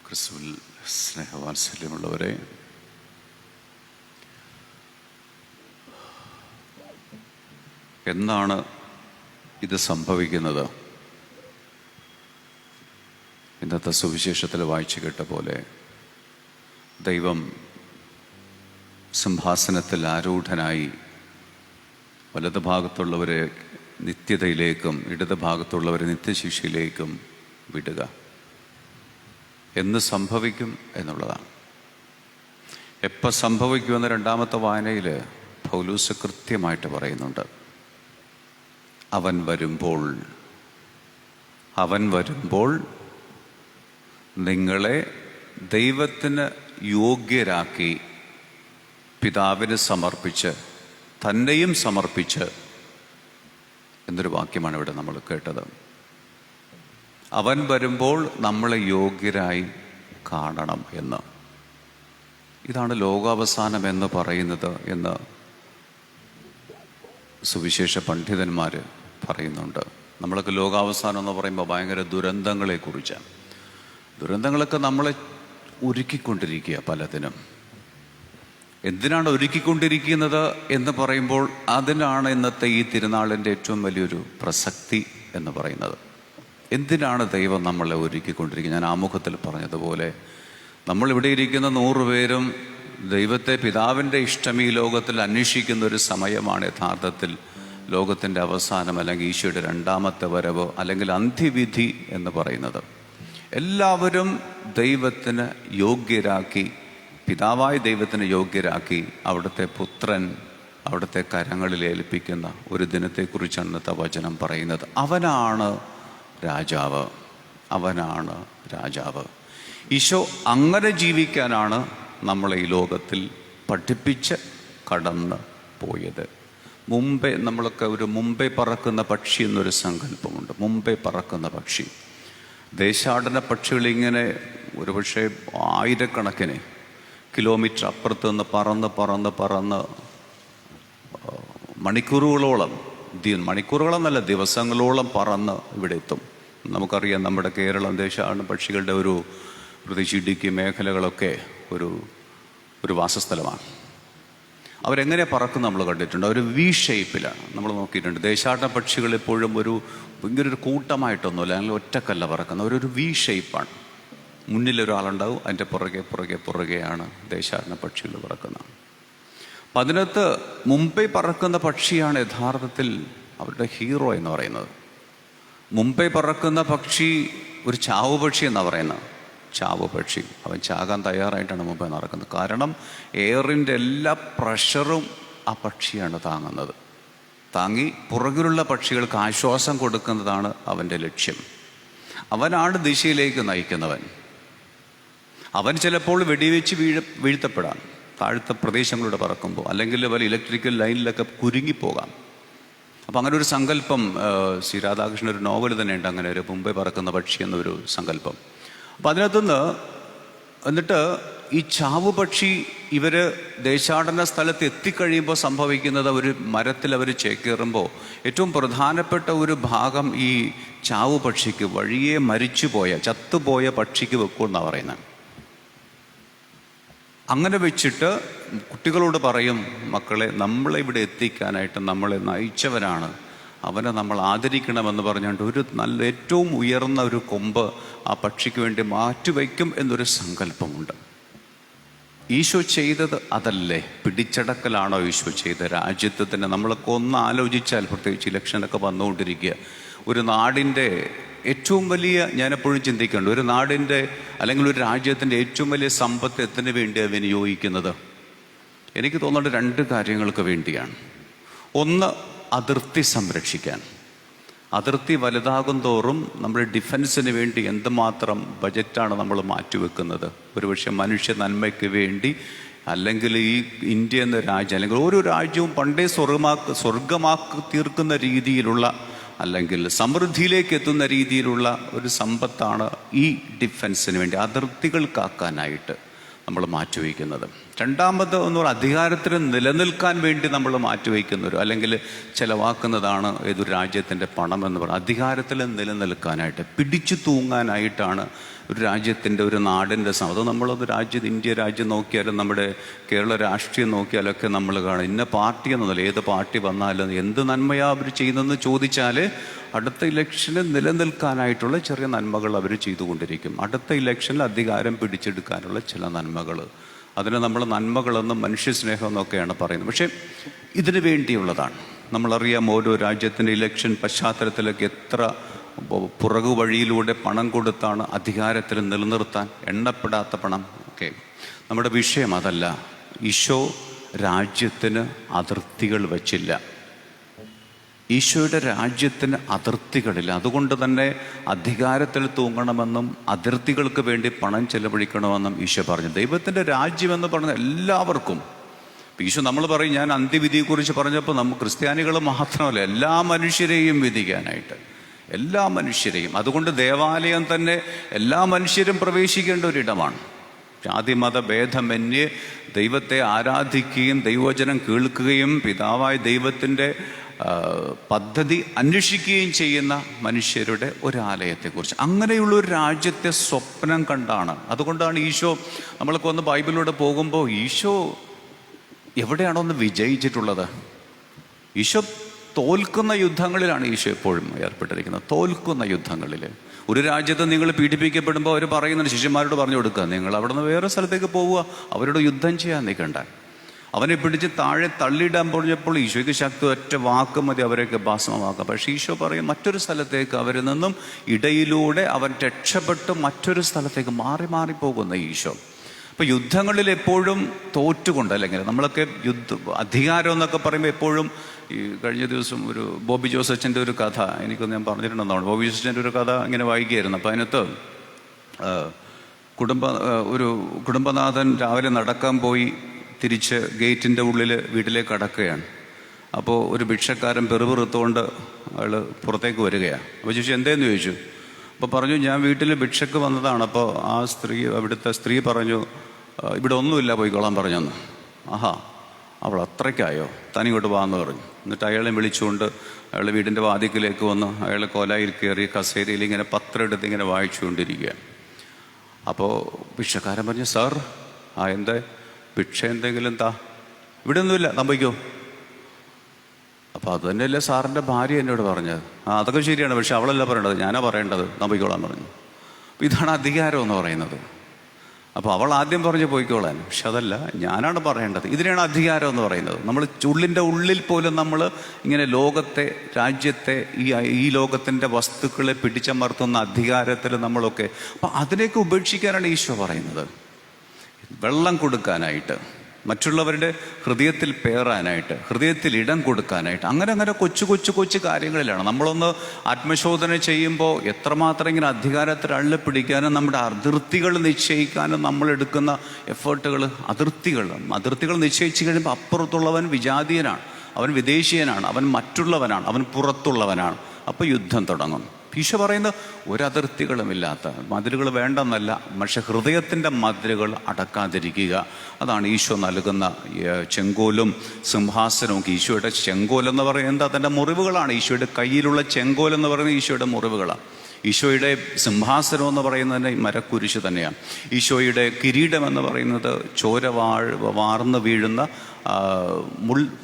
ക്രിസ്തുവിൽ സ്നേഹവാത്സല്യമുള്ളവരെ, എന്നാണ് ഇത് സംഭവിക്കുന്നത്? ഇന്നത്തെ സുവിശേഷത്തിൽ വായിച്ചു കേട്ട പോലെ ദൈവം സിംഹാസനത്തിൽ ആരൂഢനായി വലത് ഭാഗത്തുള്ളവരെ നിത്യതയിലേക്കും ഇടത് ഭാഗത്തുള്ളവരെ നിത്യശിക്ഷയിലേക്കും വിടുക. എന്ന് സംഭവിക്കും എന്നുള്ളതാണ്. എപ്പോൾ സംഭവിക്കുമെന്ന് രണ്ടാമത്തെ വായനയിൽ പൗലൂസ് കൃത്യമായിട്ട് പറയുന്നുണ്ട്. അവൻ വരുമ്പോൾ നിങ്ങളെ ദൈവത്തിന് യോഗ്യരാക്കി പിതാവിന് സമർപ്പിച്ച് തന്നെയും സമർപ്പിച്ച് എന്നൊരു വാക്യമാണ് ഇവിടെ നമ്മൾ കേട്ടത്. അവൻ വരുമ്പോൾ നമ്മളെ യോഗ്യരായി കാണണം എന്ന്. ഇതാണ് ലോകാവസാനം എന്ന് പറയുന്നത് എന്ന് സുവിശേഷ പണ്ഡിതന്മാർ പറയുന്നുണ്ട്. നമ്മളൊക്കെ ലോകാവസാനം എന്ന് പറയുമ്പോൾ ഭയങ്കര ദുരന്തങ്ങളെക്കുറിച്ചാണ്. ദുരന്തങ്ങളൊക്കെ നമ്മളെ ഒരുക്കിക്കൊണ്ടിരിക്കുക പലതിനും. എന്തിനാണ് ഒരുക്കിക്കൊണ്ടിരിക്കുന്നത് എന്ന് പറയുമ്പോൾ അതിനാണ് ഇന്നത്തെ ഈ തിരുനാളിൻ്റെ ഏറ്റവും വലിയൊരു പ്രസക്തി എന്ന് പറയുന്നത്. എന്തിനാണ് ദൈവം നമ്മളെ ഒരുക്കിക്കൊണ്ടിരിക്കുന്നത്? ഞാൻ ആമുഖത്തിൽ പറഞ്ഞതുപോലെ നമ്മളിവിടെ ഇരിക്കുന്ന 100 പേരും ദൈവത്തെ പിതാവിൻ്റെ ഇഷ്ടം ഈ ലോകത്തിൽ അന്വേഷിക്കുന്ന ഒരു സമയമാണ് യഥാർത്ഥത്തിൽ ലോകത്തിൻ്റെ അവസാനം, അല്ലെങ്കിൽ ഈശോയുടെ രണ്ടാമത്തെ വരവ്, അല്ലെങ്കിൽ അന്ത്യവിധി എന്ന് പറയുന്നത്. എല്ലാവരും ദൈവത്തിന് യോഗ്യരാക്കി, പിതാവായ ദൈവത്തിന് യോഗ്യരാക്കി അവിടുത്തെ പുത്രൻ അവിടുത്തെ കരങ്ങളിൽ ഏൽപ്പിക്കുന്ന ഒരു ദിനത്തെക്കുറിച്ചാണ് ഇന്നത്തെ വചനം പറയുന്നത്. അവനാണ് രാജാവ്. ഈശോ അങ്ങനെ ജീവിക്കാനാണ് നമ്മളെ ഈ ലോകത്തിൽ പഠിപ്പിച്ച് കടന്ന് പോയത്. മുമ്പേ നമ്മളൊക്കെ ഒരു മുമ്പേ പറക്കുന്ന പക്ഷി എന്നൊരു സങ്കല്പമുണ്ട്. മുമ്പേ പറക്കുന്ന പക്ഷി, ദേശാടന പക്ഷികളിങ്ങനെ ഒരുപക്ഷെ 1000കണക്കിന് കിലോമീറ്റർ അപ്പുറത്ത് നിന്ന് പറന്ന് മണിക്കൂറുകളെന്നല്ല ദിവസങ്ങളോളം പറന്ന് ഇവിടെ എത്തും. നമുക്കറിയാം നമ്മുടെ കേരളം ദേശാടന പക്ഷികളുടെ ഒരു പ്രത്യേകിച്ച് ഇടുക്കി മേഖലകളൊക്കെ ഒരു വാസസ്ഥലമാണ്. അവരെങ്ങനെ പറക്കും നമ്മൾ കണ്ടിട്ടുണ്ട്. അവർ വി ഷേപ്പിലാണ് നമ്മൾ നോക്കിയിട്ടുണ്ട്. ദേശാടന പക്ഷികൾ എപ്പോഴും ഭയങ്കര ഒരു കൂട്ടമായിട്ടൊന്നുമില്ല, അല്ലെങ്കിൽ ഒറ്റക്കല്ല പറക്കുന്നത്. അവരൊരു വി ഷേപ്പാണ്. മുന്നിലൊരാളുണ്ടാവും, അതിൻ്റെ പുറകെയാണ് ദേശാടന പക്ഷികൾ പറക്കുന്നത്. അപ്പം അതിനകത്ത് മുമ്പേ പറക്കുന്ന പക്ഷിയാണ് യഥാർത്ഥത്തിൽ അവരുടെ ഹീറോ എന്ന് പറയുന്നത്. മുമ്പേ പറക്കുന്ന പക്ഷി ഒരു ചാവ് പക്ഷി എന്നാണ് പറയുന്നത്. ചാവ് പക്ഷി, അവൻ ചാകാൻ തയ്യാറായിട്ടാണ് മുമ്പേ നടക്കുന്നത്. കാരണം എയറിൻ്റെ എല്ലാ പ്രഷറും ആ പക്ഷിയാണ് താങ്ങി പുറകിലുള്ള പക്ഷികൾക്ക് ആശ്വാസം കൊടുക്കുന്നതാണ് അവൻ്റെ ലക്ഷ്യം. അവനാണ് ദിശയിലേക്ക് നയിക്കുന്നവൻ. അവൻ ചിലപ്പോൾ വെടിവെച്ച് വീഴ്ത്തപ്പെടാം താഴ്ത്ത പ്രദേശങ്ങളിലൂടെ പറക്കുമ്പോൾ, അല്ലെങ്കിൽ വല്ല ഇലക്ട്രിക്കൽ ലൈനിലൊക്കെ കുരുങ്ങിപ്പോകാം. അപ്പം അങ്ങനെ ഒരു സങ്കല്പം ശ്രീ രാധാകൃഷ്ണൻ ഒരു നോവൽ തന്നെ ഉണ്ട്, അങ്ങനെ ഒരു മുമ്പേ പറക്കുന്ന പക്ഷി എന്നൊരു സങ്കല്പം. അപ്പം അതിനകത്തുനിന്ന് എന്നിട്ട് ഈ ചാവ് പക്ഷി ഇവർ ദേശാടന സ്ഥലത്ത് എത്തിക്കഴിയുമ്പോൾ സംഭവിക്കുന്നത്, ഒരു മരത്തിൽ അവർ ചേക്കേറുമ്പോൾ ഏറ്റവും പ്രധാനപ്പെട്ട ഒരു ഭാഗം ഈ ചാവ് പക്ഷിക്ക്, വഴിയെ ചത്തുപോയ പക്ഷിക്ക് വെക്കുമെന്നാണ് പറയുന്നത്. അങ്ങനെ വെച്ചിട്ട് കുട്ടികളോട് പറയും, മക്കളെ, നമ്മളെ ഇവിടെ എത്തിക്കാനായിട്ട് നമ്മളെ നയിച്ചവനാണ്, അവനെ നമ്മൾ ആദരിക്കണമെന്ന് പറഞ്ഞുകൊണ്ട് ഏറ്റവും ഉയർന്ന ഒരു കൊമ്പ് ആ പക്ഷിക്ക് വേണ്ടി മാറ്റിവെക്കും എന്നൊരു സങ്കല്പമുണ്ട്. ഈശോ ചെയ്തത് അതല്ലേ? പിടിച്ചടക്കലാണോ ഈശോ ചെയ്ത രാജ്യത്ത് തന്നെ? നമ്മളൊക്കെ ഒന്ന് ആലോചിച്ചാൽ, പ്രത്യേകിച്ച് ഇലക്ഷനൊക്കെ വന്നുകൊണ്ടിരിക്കുക, ഒരു നാടിൻ്റെ ഏറ്റവും വലിയ, ഞാനെപ്പോഴും ചിന്തിക്കുന്നുണ്ട്, ഒരു നാടിൻ്റെ അല്ലെങ്കിൽ ഒരു രാജ്യത്തിൻ്റെ ഏറ്റവും വലിയ സമ്പത്ത് എന്തിനു വേണ്ടിയാണ് വിനിയോഗിക്കുന്നത്? എനിക്ക് തോന്നുന്നത് 2 കാര്യങ്ങൾക്ക് വേണ്ടിയാണ്. ഒന്ന്, അതിർത്തി സംരക്ഷിക്കാൻ. അതിർത്തി വലുതാകും തോറും നമ്മുടെ ഡിഫൻസിന് വേണ്ടി എന്തുമാത്രം ബജറ്റാണ് നമ്മൾ മാറ്റിവെക്കുന്നത്. ഒരുപക്ഷെ മനുഷ്യ നന്മയ്ക്ക് വേണ്ടി, അല്ലെങ്കിൽ ഈ ഇന്ത്യ എന്ന രാജ്യം, അല്ലെങ്കിൽ ഓരോ രാജ്യവും പണ്ടേ സ്വർഗമാക്കി തീർക്കുന്ന രീതിയിലുള്ള, അല്ലെങ്കിൽ സമൃദ്ധിയിലേക്ക് എത്തുന്ന രീതിയിലുള്ള ഒരു സമ്പത്താണ് ഈ ഡിഫൻസിന് വേണ്ടി, അതിർത്തികൾ കാക്കാനായിട്ട് നമ്മൾ മാറ്റിവെക്കുന്നത്. രണ്ടാമത് എന്ന് പറഞ്ഞാൽ അധികാരത്തിന് നിലനിൽക്കാൻ വേണ്ടി നമ്മൾ മാറ്റിവെക്കുന്നൊരു, അല്ലെങ്കിൽ ചിലവാക്കുന്നതാണ് ഏതൊരു രാജ്യത്തിൻ്റെ പണം എന്ന് പറയുന്നത്. അധികാരത്തിൽ നിലനിൽക്കാനായിട്ട്, പിടിച്ചു തൂങ്ങാനായിട്ടാണ് ഒരു രാജ്യത്തിൻ്റെ, ഒരു നാടിൻ്റെ അത് നമ്മളത് ഇന്ത്യ രാജ്യം നോക്കിയാലും നമ്മുടെ കേരള രാഷ്ട്രീയം നോക്കിയാലൊക്കെ നമ്മൾ കാണും, ഇന്ന പാർട്ടി എന്നതല്ല, ഏത് പാർട്ടി വന്നാലും എന്ത് നന്മയാണ് അവർ ചെയ്യുന്നതെന്ന് ചോദിച്ചാൽ അടുത്ത ഇലക്ഷന് നിലനിൽക്കാനായിട്ടുള്ള ചെറിയ നന്മകൾ അവർ ചെയ്തുകൊണ്ടിരിക്കും. അടുത്ത ഇലക്ഷനിൽ അധികാരം പിടിച്ചെടുക്കാനുള്ള ചില നന്മകൾ, അതിനെ നമ്മൾ നന്മകളെന്നും മനുഷ്യസ്നേഹം എന്നൊക്കെയാണ് പറയുന്നത്. പക്ഷേ ഇതിനു വേണ്ടിയുള്ളതാണ്. നമ്മളറിയാം ഓരോ രാജ്യത്തിൻ്റെ ഇലക്ഷൻ പശ്ചാത്തലത്തിലൊക്കെ എത്ര പുറകു വഴിയിലൂടെ പണം കൊടുത്താണ് അധികാരത്തിൽ നിലനിർത്താൻ, എണ്ണപ്പെടാത്ത പണം ഒക്കെ. നമ്മുടെ വിഷയം അതല്ല. ഈശോ രാജ്യത്തിന് അതിർത്തികൾ വച്ചില്ല. ഈശോയുടെ രാജ്യത്തിന് അതിർത്തികളില്ല. അതുകൊണ്ട് തന്നെ അധികാരത്തിൽ തൂങ്ങണമെന്നും അതിർത്തികൾക്ക് വേണ്ടി പണം ചെലവഴിക്കണമെന്നും ഈശോ പറഞ്ഞു. ദൈവത്തിൻ്റെ രാജ്യമെന്ന് പറഞ്ഞ എല്ലാവർക്കും. ഈശോ നമ്മൾ പറയും, ഞാൻ അന്ത്യവിധിയെക്കുറിച്ച് പറഞ്ഞപ്പോൾ നമുക്ക് ക്രിസ്ത്യാനികൾ മാത്രമല്ല, എല്ലാ മനുഷ്യരെയും വിധിക്കാനായിട്ട്, എല്ലാ മനുഷ്യരെയും. അതുകൊണ്ട് ദേവാലയം തന്നെ എല്ലാ മനുഷ്യരും പ്രവേശിക്കേണ്ട ഒരിടമാണ്. ജാതിമത ഭേദമന്യേ ദൈവത്തെ ആരാധിക്കുകയും ദൈവവചനം കേൾക്കുകയും പിതാവായ ദൈവത്തിൻ്റെ പദ്ധതി അന്വേഷിക്കുകയും ചെയ്യുന്ന മനുഷ്യരുടെ ഒരാലയത്തെക്കുറിച്ച്, അങ്ങനെയുള്ള ഒരു രാജ്യത്തെ സ്വപ്നം കണ്ടാണ്. അതുകൊണ്ടാണ് ഈശോ, നമ്മൾക്ക് വന്ന് ബൈബിളിലൂടെ പോകുമ്പോൾ ഈശോ എവിടെയാണോ ഒന്ന് വിജയിച്ചിട്ടുള്ളത്? ഈശോ തോൽക്കുന്ന യുദ്ധങ്ങളിലാണ് ഈശോ എപ്പോഴും ഏർപ്പെട്ടിരിക്കുന്നത്. തോൽക്കുന്ന യുദ്ധങ്ങളിൽ. ഒരു രാജ്യത്ത് നിങ്ങൾ പീഡിപ്പിക്കപ്പെടുമ്പോൾ അവർ പറയുന്നുണ്ട്, ശിഷ്യന്മാരോട് പറഞ്ഞു കൊടുക്കുക, നിങ്ങൾ അവിടെ നിന്ന് വേറെ സ്ഥലത്തേക്ക് പോവുക, അവരോട് യുദ്ധം ചെയ്യാൻ നിൽക്കണ്ട. അവനെ പിടിച്ച് താഴെ തള്ളിയിടാൻ പറഞ്ഞപ്പോൾ ഈശോയ്ക്ക് ശക്തി, ഒറ്റ വാക്ക് മതി അവരെയൊക്കെ ഭസ്മമാക്കാം. പക്ഷേ ഈശോ പറയും, മറ്റൊരു സ്ഥലത്തേക്ക് അവരിൽ നിന്നും ഇടയിലൂടെ അവൻ രക്ഷപ്പെട്ട് മറ്റൊരു സ്ഥലത്തേക്ക് മാറി മാറി പോകുന്ന ഈശോ. അപ്പോൾ യുദ്ധങ്ങളിൽ എപ്പോഴും തോറ്റുകൊണ്ട്, അല്ലെങ്കിൽ നമ്മളൊക്കെ അധികാരം എന്നൊക്കെ പറയുമ്പോൾ എപ്പോഴും ഈ കഴിഞ്ഞ ദിവസം ഒരു ബോബി ജോസച്ചൻ്റെ ഒരു കഥ എനിക്കൊന്ന് ഞാൻ പറഞ്ഞിട്ടുണ്ടെന്നാണ്. ബോബി ജോസച്ചൻ്റെ ഒരു കഥ ഇങ്ങനെ വായിക്കുകയായിരുന്നു. അപ്പോൾ അതിനകത്ത് ഒരു കുടുംബനാഥൻ രാവിലെ നടക്കാൻ പോയി തിരിച്ച് ഗേറ്റിൻ്റെ ഉള്ളിൽ വീട്ടിലേക്ക് കടക്കുകയാണ്. അപ്പോൾ ഒരു ഭിക്ഷക്കാരൻ പെറുപെറുത്തുകൊണ്ട് അയാൾ പുറത്തേക്ക് വരികയാണ്. അപ്പോൾ ചോദിച്ചു, എന്തേന്ന് ചോദിച്ചു. അപ്പോൾ പറഞ്ഞു, ഞാൻ വീട്ടിൽ ഭിക്ഷക്ക് വന്നതാണ്. അപ്പോൾ ആ സ്ത്രീ, അവിടുത്തെ സ്ത്രീ പറഞ്ഞു, ഇവിടെ ഒന്നുമില്ല, പോയിക്കോളാൻ പറഞ്ഞെന്ന്. ആഹാ, അവൾ അത്രയ്ക്കായോ, തനിങ്ങോട്ട് വാന്ന് പറഞ്ഞു. എന്നിട്ട് അയാളെ വിളിച്ചുകൊണ്ട് അയാൾ വീടിൻ്റെ വാതിക്കലേക്ക് വന്ന് അയാൾ കോലായിൽ കയറി കസേരയിൽ ഇങ്ങനെ പത്രം എടുത്ത് ഇങ്ങനെ വായിച്ചുകൊണ്ടിരിക്കുക. അപ്പോൾ ഭിക്ഷക്കാരൻ പറഞ്ഞു, സാർ, എന്താ ഭിക്ഷ എന്തെങ്കിലും താ? ഇവിടെ ഒന്നുമില്ല, തമ്പയ്ക്കോ. അപ്പോൾ അത് തന്നെയല്ലേ സാറിൻ്റെ ഭാര്യ എന്നോട് പറഞ്ഞത്. അതൊക്കെ ശരിയാണ്, പക്ഷെ അവളല്ല പറയേണ്ടത്, ഞാനാ പറയേണ്ടത്, തമ്പയ്ക്കോളാൻ പറഞ്ഞു. അപ്പോൾ ഇതാണ് അധികാരം എന്ന് പറയുന്നത്. അപ്പോൾ അവൾ ആദ്യം പറഞ്ഞു പോയിക്കോളാൻ, പക്ഷെ അതല്ല, ഞാനാണ് പറയേണ്ടത്. ഇതിനാണ് അധികാരം എന്ന് പറയുന്നത്. നമ്മൾ ഉള്ളിൻ്റെ ഉള്ളിൽ പോലും നമ്മൾ ഇങ്ങനെ ലോകത്തെ, രാജ്യത്തെ, ഈ ലോകത്തിൻ്റെ വസ്തുക്കളെ പിടിച്ചമർത്തുന്ന അധികാരത്തിൽ നമ്മളൊക്കെ, അപ്പം അതിനെയൊക്കെ ഉപേക്ഷിക്കാനാണ് ഈശോ പറയുന്നത്. വെള്ളം കൊടുക്കാനായിട്ട്, മറ്റുള്ളവരുടെ ഹൃദയത്തിൽ പേറാനായിട്ട്, ഹൃദയത്തിൽ ഇടം കൊടുക്കാനായിട്ട്, അങ്ങനെ കൊച്ചു കൊച്ചു കൊച്ചു കാര്യങ്ങളിലാണ് നമ്മളൊന്ന് ആത്മശോധന ചെയ്യുമ്പോൾ എത്രമാത്രം ഇങ്ങനെ അധികാരത്തിൽ അള്ളിപ്പിടിക്കാനും നമ്മുടെ അതിർത്തികൾ നിശ്ചയിക്കാനും നമ്മൾ എടുക്കുന്ന എഫേർട്ടുകൾ. അതിർത്തികൾ നിശ്ചയിച്ചു കഴിയുമ്പോൾ അപ്പുറത്തുള്ളവൻ വിജാതീയനാണ്, അവൻ വിദേശീയനാണ്, അവൻ മറ്റുള്ളവനാണ്, അവൻ പുറത്തുള്ളവനാണ്. അപ്പോൾ യുദ്ധം തുടങ്ങും. ഈശോ പറയുന്നത് ഒരതിർത്തികളുമില്ലാത്ത, മതിലുകൾ വേണ്ടെന്നല്ല, പക്ഷെ ഹൃദയത്തിൻ്റെ മതിലുകൾ അടക്കാതിരിക്കുക. അതാണ് ഈശോ നൽകുന്ന ചെങ്കോലും സിംഹാസനവും. ഈശോയുടെ ചെങ്കോലെന്ന് പറയുന്നത് അതിൻ്റെ മുറിവുകളാണ്. ഈശോയുടെ കയ്യിലുള്ള ചെങ്കോലെന്ന് പറയുന്നത് ഈശോയുടെ മുറിവുകളാണ്. ഈശോയുടെ സിംഹാസനം എന്ന് പറയുന്നതിന് മരക്കുരിശ് തന്നെയാണ്. ഈശോയുടെ കിരീടം എന്ന് പറയുന്നത് ചോര വാർന്ന് വീഴുന്ന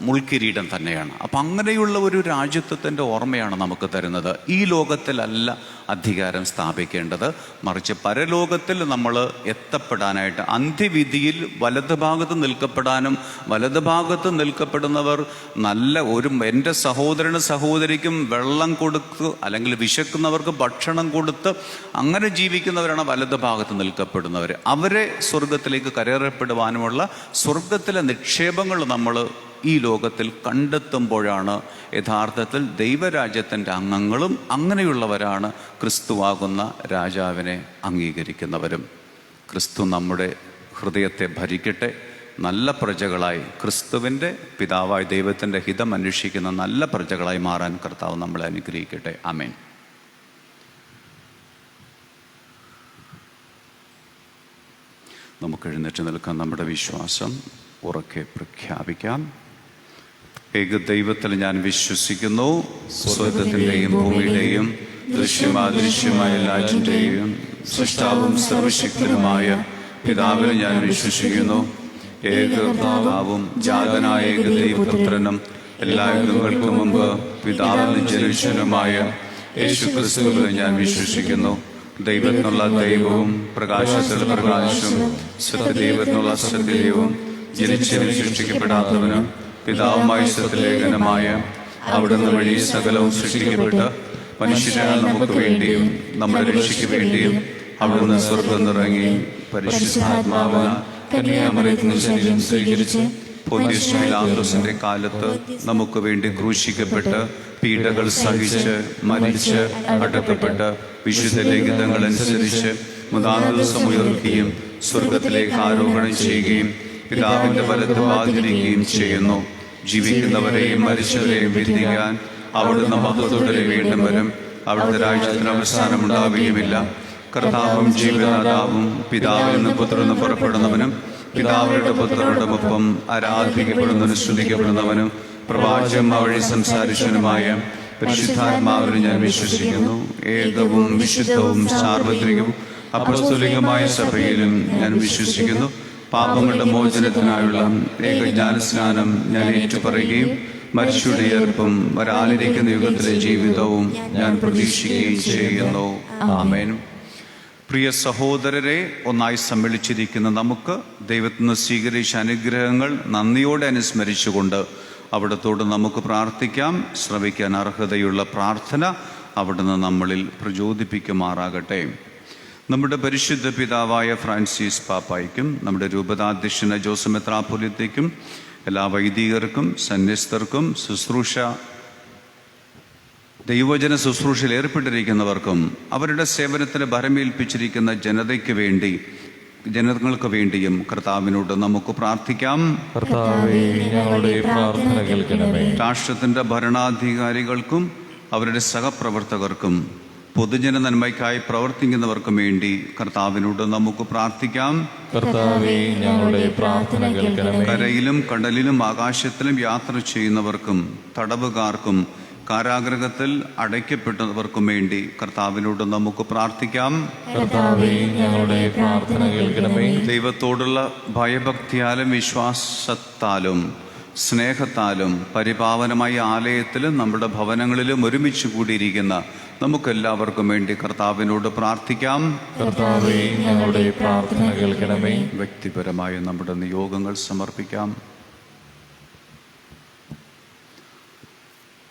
മുൾക്കിരീടം തന്നെയാണ്. അപ്പം അങ്ങനെയുള്ള ഒരു രാജ്യത്വത്തിൻ്റെ ഓർമ്മയാണ് നമുക്ക് തരുന്നത്. ഈ ലോകത്തിലല്ല അധികാരം സ്ഥാപിക്കേണ്ടത്, മറിച്ച് പരലോകത്തിൽ നമ്മൾ എത്തപ്പെടാനായിട്ട്, അന്ത്യവിധിയിൽ വലത് ഭാഗത്ത് നിൽക്കപ്പെടാനും, വലത് ഭാഗത്ത് നിൽക്കപ്പെടുന്നവർ എൻ്റെ സഹോദരനും സഹോദരിക്കും വെള്ളം കൊടുത്ത്, അല്ലെങ്കിൽ വിശക്കുന്നവർക്ക് ഭക്ഷണം കൊടുത്ത് അങ്ങനെ ജീവിക്കുന്നവരാണ് വലത് ഭാഗത്ത് നിൽക്കപ്പെടുന്നവർ. അവരെ സ്വർഗത്തിലേക്ക് കരേറപ്പെടുവാനുമുള്ള സ്വർഗത്തിലെ നിക്ഷേപങ്ങൾ നമ്മൾ ഈ ലോകത്തിൽ കണ്ടെത്തുമ്പോഴാണ് യഥാർത്ഥത്തിൽ ദൈവരാജ്യത്തിൻ്റെ അംഗങ്ങളും അങ്ങനെയുള്ളവരാണ് ക്രിസ്തുവാകുന്ന രാജാവിനെ അംഗീകരിക്കുന്നവരും. ക്രിസ്തു നമ്മുടെ ഹൃദയത്തെ ഭരിക്കട്ടെ. നല്ല പ്രജകളായി, ക്രിസ്തുവിൻ്റെ പിതാവായ ദൈവത്തിൻ്റെ ഹിതം അന്വേഷിക്കുന്ന നല്ല പ്രജകളായി മാറാൻ കർത്താവ് നമ്മളെ അനുഗ്രഹിക്കട്ടെ. ആമേൻ. നമുക്ക് എഴുന്നേറ്റ് നിൽക്കാൻ നമ്മുടെ വിശ്വാസം ഉറക്കെ പ്രഖ്യാപിക്കാം. ഏകദൈവത്തിൽ ഞാൻ വിശ്വസിക്കുന്നു, സ്വർഗ്ഗത്തിൻ്റെയും ഭൂമിയുടെയും ദൃശ്യമാദൃശ്യമായ എല്ലാറ്റിൻ്റെയും സൃഷ്ടാവും സർവശക്തനുമായ പിതാവിനെ ഞാൻ വിശ്വസിക്കുന്നു. ഏകപിതാവും ജാതനായ ഏകദൈവപുത്രനും എല്ലാ യുഗങ്ങൾക്കും മുമ്പ് പിതാവിനും ജനിച്ചവനുമായ യേശുക്രിസ്തുവിനെ ഞാൻ വിശ്വസിക്കുന്നു. ദൈവത്തിനുള്ള ദൈവവും പ്രകാശത്തിലുള്ള പ്രകാശവും സത്യദൈവത്തിനുള്ള സത്യദൈവവും ജനിച്ചവനും സൃഷ്ടിക്കപ്പെടാത്തവനും പിതാവുമായി സത്യലേഖനമായ അവിടുന്ന് വഴി സകലവും സൃഷ്ടിക്കപ്പെട്ട മനുഷ്യരാൽ നമുക്ക് വേണ്ടിയും നമ്മുടെ രക്ഷയ്ക്ക് വേണ്ടിയും അവിടുന്ന് സ്വർഗ്ഗം നിറങ്ങി പരിശുദ്ധാത്മാവിനാൽ കന്യാമറിയത്തിന് ശരീരം സ്വീകരിച്ച് പൊന്തിയോസ് പീലാത്തോസിന്റെ കാലത്ത് നമുക്ക് വേണ്ടി ക്രൂശിക്കപ്പെട്ട് പീഡകൾ സഹിച്ച് മരിച്ച് അടക്കപ്പെട്ട് വിശുദ്ധ ലിഖിതങ്ങൾ അനുസരിച്ച് മൂന്നാം ദിവസം ഉയർക്കുകയും സ്വർഗത്തിലേക്ക് ആരോഹണം ചെയ്യുകയും പിതാവിന്റെ വലത്ത് വാതിരിക്കുകയും ചെയ്യുന്നു. ജീവിക്കുന്നവരെയും മരിച്ചവരെയും വിധിക്കാൻ അവിടുന്ന് മഹത്വത്തോടെ വീണ്ടും വരും. അവിടുത്തെ രാജ്യത്തിന് അവസാനം ഉണ്ടാവുകയുമില്ല. കർത്താവും ജീവദാതാവും പിതാവിൽ നിന്ന് പുത്രന് പുറപ്പെടുന്നവനും പിതാവിന്റെ പുത്രരുടെ ഒപ്പം ആരാധിക്കപ്പെടുന്നവനും സ്തുതിക്കപ്പെടുന്നവനും പ്രവാചകൻ വഴി സംസാരിച്ചവനുമായ പരിശുദ്ധാത്മാവിൽ ഞാൻ വിശ്വസിക്കുന്നു. ഏകവും വിശുദ്ധവും സാർവത്രികവും അപ്പസ്തോലികമായ സഭയിലും ഞാൻ വിശ്വസിക്കുന്നു. പാപങ്ങളുടെ മോചനത്തിനായുള്ള ഏകജ്ഞാനസ്നാനം ഞാൻ ഏറ്റുപറയുകയും മരിച്ചവരുടെ ഉയർപ്പും വരാനിരിക്കുന്ന യുഗത്തിലെ ജീവിതവും ഞാൻ പ്രതീക്ഷിക്കുകയും ചെയ്യുന്നു. ആമേൻ. പ്രിയ സഹോദരരെ, ഒന്നായി സമ്മേളിച്ചിരിക്കുന്ന നമുക്ക് ദൈവത്തിൽ നിന്ന് സ്വീകരിച്ച അനുഗ്രഹങ്ങൾ നന്ദിയോടെ അനുസ്മരിച്ചുകൊണ്ട് അവിടത്തോട് നമുക്ക് പ്രാർത്ഥിക്കാം. ശ്രവിക്കാൻ അർഹതയുള്ള പ്രാർത്ഥന അവിടുന്ന് നമ്മളിൽ പ്രചോദിപ്പിക്കുമാറാകട്ടെ. നമ്മുടെ പരിശുദ്ധ പിതാവായ ഫ്രാൻസിസ് പാപ്പായ്ക്കും നമ്മുടെ രൂപതാധ്യക്ഷന ജോസഫ് മെത്രാപ്പൊലീത്തയ്ക്കും എല്ലാ വൈദികർക്കും സന്യസ്തർക്കും ദൈവജന ശുശ്രൂഷയിൽ ഏർപ്പെട്ടിരിക്കുന്നവർക്കും അവരുടെ സേവനത്തിന് ഭരമേൽപ്പിച്ചിരിക്കുന്ന ജനങ്ങൾക്ക് വേണ്ടിയും കർത്താവിനോട് നമുക്ക് പ്രാർത്ഥിക്കാം. കർത്താവേ, ഞങ്ങളുടെ പ്രാർത്ഥന കേൾക്കണമേ. രാഷ്ട്രത്തിന്റെ ഭരണാധികാരികൾക്കും അവരുടെ സഹപ്രവർത്തകർക്കും പൊതുജന നന്മയ്ക്കായി പ്രവർത്തിക്കുന്നവർക്കും വേണ്ടി കർത്താവിനോട് നമുക്ക് പ്രാർത്ഥിക്കാം. കർത്താവേ, ഞങ്ങളുടെ പ്രാർത്ഥന കേൾക്കണമേ. കരയിലും കടലിലും ആകാശത്തിലും യാത്ര ചെയ്യുന്നവർക്കും തടവുകാർക്കും കാരാഗൃഹത്തിൽ അടയ്ക്കപ്പെട്ടവർക്കും വേണ്ടി കർത്താവിനോട് നമുക്ക് പ്രാർത്ഥിക്കാം. കർത്താവേ, ഞങ്ങളുടെ പ്രാർത്ഥന കേൾക്കണമേ. ദൈവത്തോടുള്ള ഭയഭക്തിയാലും വിശ്വാസത്താലും സ്നേഹത്താലും പരിപാവനമായ ആലയത്തിലും നമ്മുടെ ഭവനങ്ങളിലും ഒരുമിച്ച് കൂടിയിരിക്കുന്ന നമുക്കെല്ലാവർക്കും വേണ്ടി കർത്താവിനോട് പ്രാർത്ഥിക്കാം. കർത്താവേ, ഞങ്ങളുടെ പ്രാർത്ഥന കേൾക്കണമേ. വ്യക്തിപരമായ നമ്മുടെ നിയോഗങ്ങൾ സമർപ്പിക്കാം.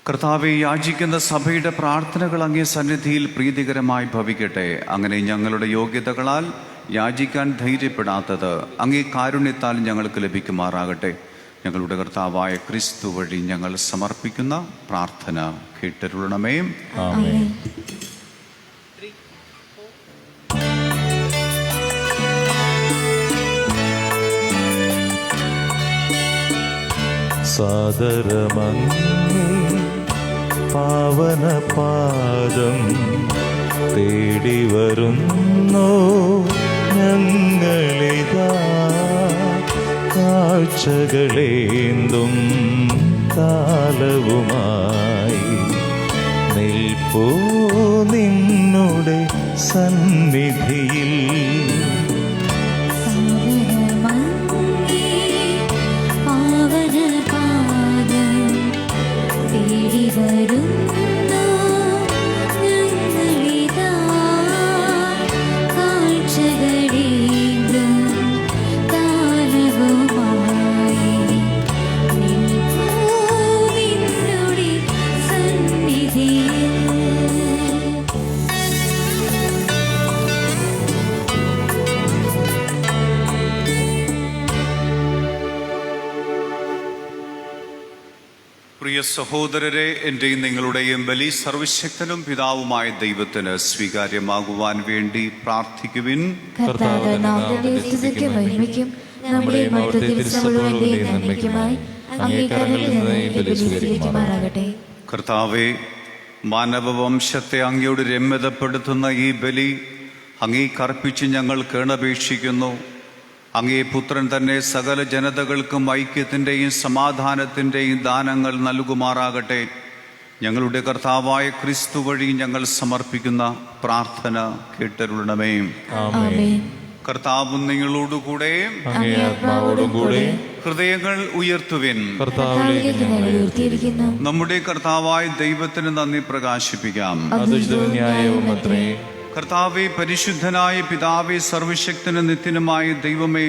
കർത്താവെ, യാചിക്കുന്ന സഭയുടെ പ്രാർത്ഥനകൾ അങ്ങേ സന്നിധിയിൽ പ്രീതികരമായി ഭവിക്കട്ടെ. അങ്ങനെ ഞങ്ങളുടെ യോഗ്യതകളാൽ യാചിക്കാൻ ധൈര്യപ്പെടാത്തത് അങ്ങേ കാരുണ്യത്താൽ ഞങ്ങൾക്ക് ലഭിക്കുമാറാകട്ടെ. ഞങ്ങളുടെ കർത്താവായ ക്രിസ്തു വഴി ഞങ്ങൾ സമർപ്പിക്കുന്ന പ്രാർത്ഥന കേട്ടരുളണമേ. ആമേൻ. സാദരമങ്ങേ പാവന പാദം തേടി വരുന്നു ഞങ്ങളിതാ, കാഴ്ചകളേന്തും കാലവുമായി നിൽപ്പൂ നിന്നുടെ സന്നിധിയിൽ. പ്രിയ സഹോദരരെ, എൻ്റെയും നിങ്ങളുടെയും ബലി സർവശക്തനും പിതാവുമായ ദൈവത്തിന് സ്വീകാര്യമാകുവാൻ വേണ്ടി പ്രാർത്ഥിക്കുവിൻ. കർത്താവേ, മാനവവംശത്തെ അങ്ങയോട് രമ്യതപ്പെടുത്തുന്ന ഈ ബലി അങ്ങേക്കർപ്പിച്ച് ഞങ്ങൾ കേണപേക്ഷിക്കുന്നു. അങ്ങേ പുത്രൻ തന്നെ സകല ജനതകൾക്കും ഐക്യത്തിൻ്റെയും സമാധാനത്തിൻ്റെയും ദാനങ്ങൾ നൽകുമാറാകട്ടെ. ഞങ്ങളുടെ കർത്താവായ ക്രിസ്തു വഴി ഞങ്ങൾ സമർപ്പിക്കുന്ന പ്രാർത്ഥന കേട്ടരുളണമേ. കർത്താവ് നിങ്ങളോടുകൂടെ ഹൃദയങ്ങൾ ഉയർത്തുവിൻ. നമ്മുടെ കർത്താവായ ദൈവത്തിന് നന്ദി പ്രകാശിപ്പിക്കാം. കർത്താവേ, പരിശുദ്ധനായ പിതാവേ, സർവശക്തനും നിത്യനുമായ ദൈവമേ,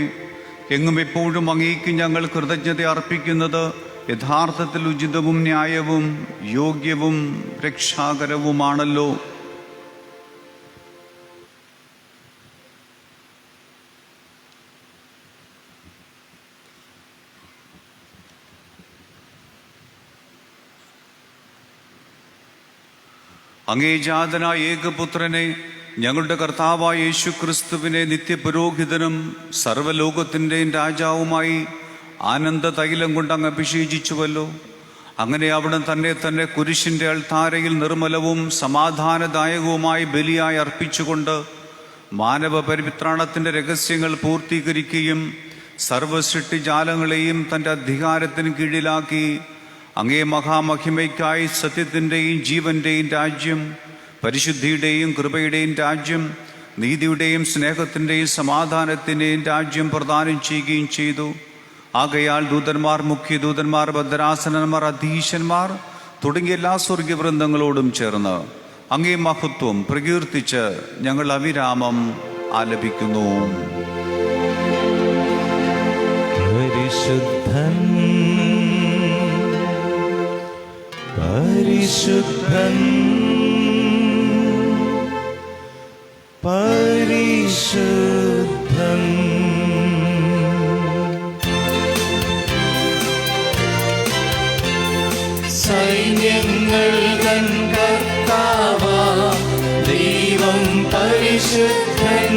എങ്ങും എപ്പോഴും അങ്ങേക്ക് ഞങ്ങൾ കൃതജ്ഞത അർപ്പിക്കുന്നത് യഥാർത്ഥത്തിൽ ഉചിതവും ന്യായവും യോഗ്യവും രക്ഷാകരവുമാണല്ലോ. അങ്ങേജാതനായ ഏകപുത്രനെ, ഞങ്ങളുടെ കർത്താവായ യേശു ക്രിസ്തുവിനെ നിത്യപുരോഹിതനും സർവ്വലോകത്തിൻ്റെയും രാജാവുമായി ആനന്ദ തൈലം കൊണ്ട് അങ്ങ് അഭിഷേചിച്ചുവല്ലോ. അങ്ങനെ അവിടെ തന്നെ കുരിശിൻ്റെ അൾത്താരയിൽ നിർമ്മലവും സമാധാനദായകവുമായി ബലിയായി അർപ്പിച്ചുകൊണ്ട് മാനവ പരിത്രാണത്തിൻ്റെ രഹസ്യങ്ങൾ പൂർത്തീകരിക്കുകയും സർവസൃഷ്ടിജാലങ്ങളെയും തൻ്റെ അധികാരത്തിന് കീഴിലാക്കി അങ്ങേ മഹാമഹിമയ്ക്കായി സത്യത്തിൻ്റെയും ജീവൻ്റെയും രാജ്യം, പരിശുദ്ധിയുടെയും കൃപയുടെയും രാജ്യം, നീതിയുടെയും സ്നേഹത്തിൻ്റെയും സമാധാനത്തിൻ്റെയും രാജ്യം പ്രദാനം ചെയ്യുകയും ചെയ്തു. ആകയാൽ ദൂതന്മാർ, മുഖ്യദൂതന്മാർ, ഭദ്രാസനന്മാർ, അധീശന്മാർ തുടങ്ങിയ എല്ലാ സ്വർഗവൃന്ദങ്ങളോടും ചേർന്ന് അങ്ങേ മഹത്വം പ്രകീർത്തിച്ച് ഞങ്ങൾ അവിരാമം ആലപിക്കുന്നു. പരിശുദ്ധൻ പരിശുദ്ധൻ പരിശുദ്ധൻ സൈന്യങ്ങൾ തൻ കർത്താവാം ദൈവം പരിശുദ്ധൻ,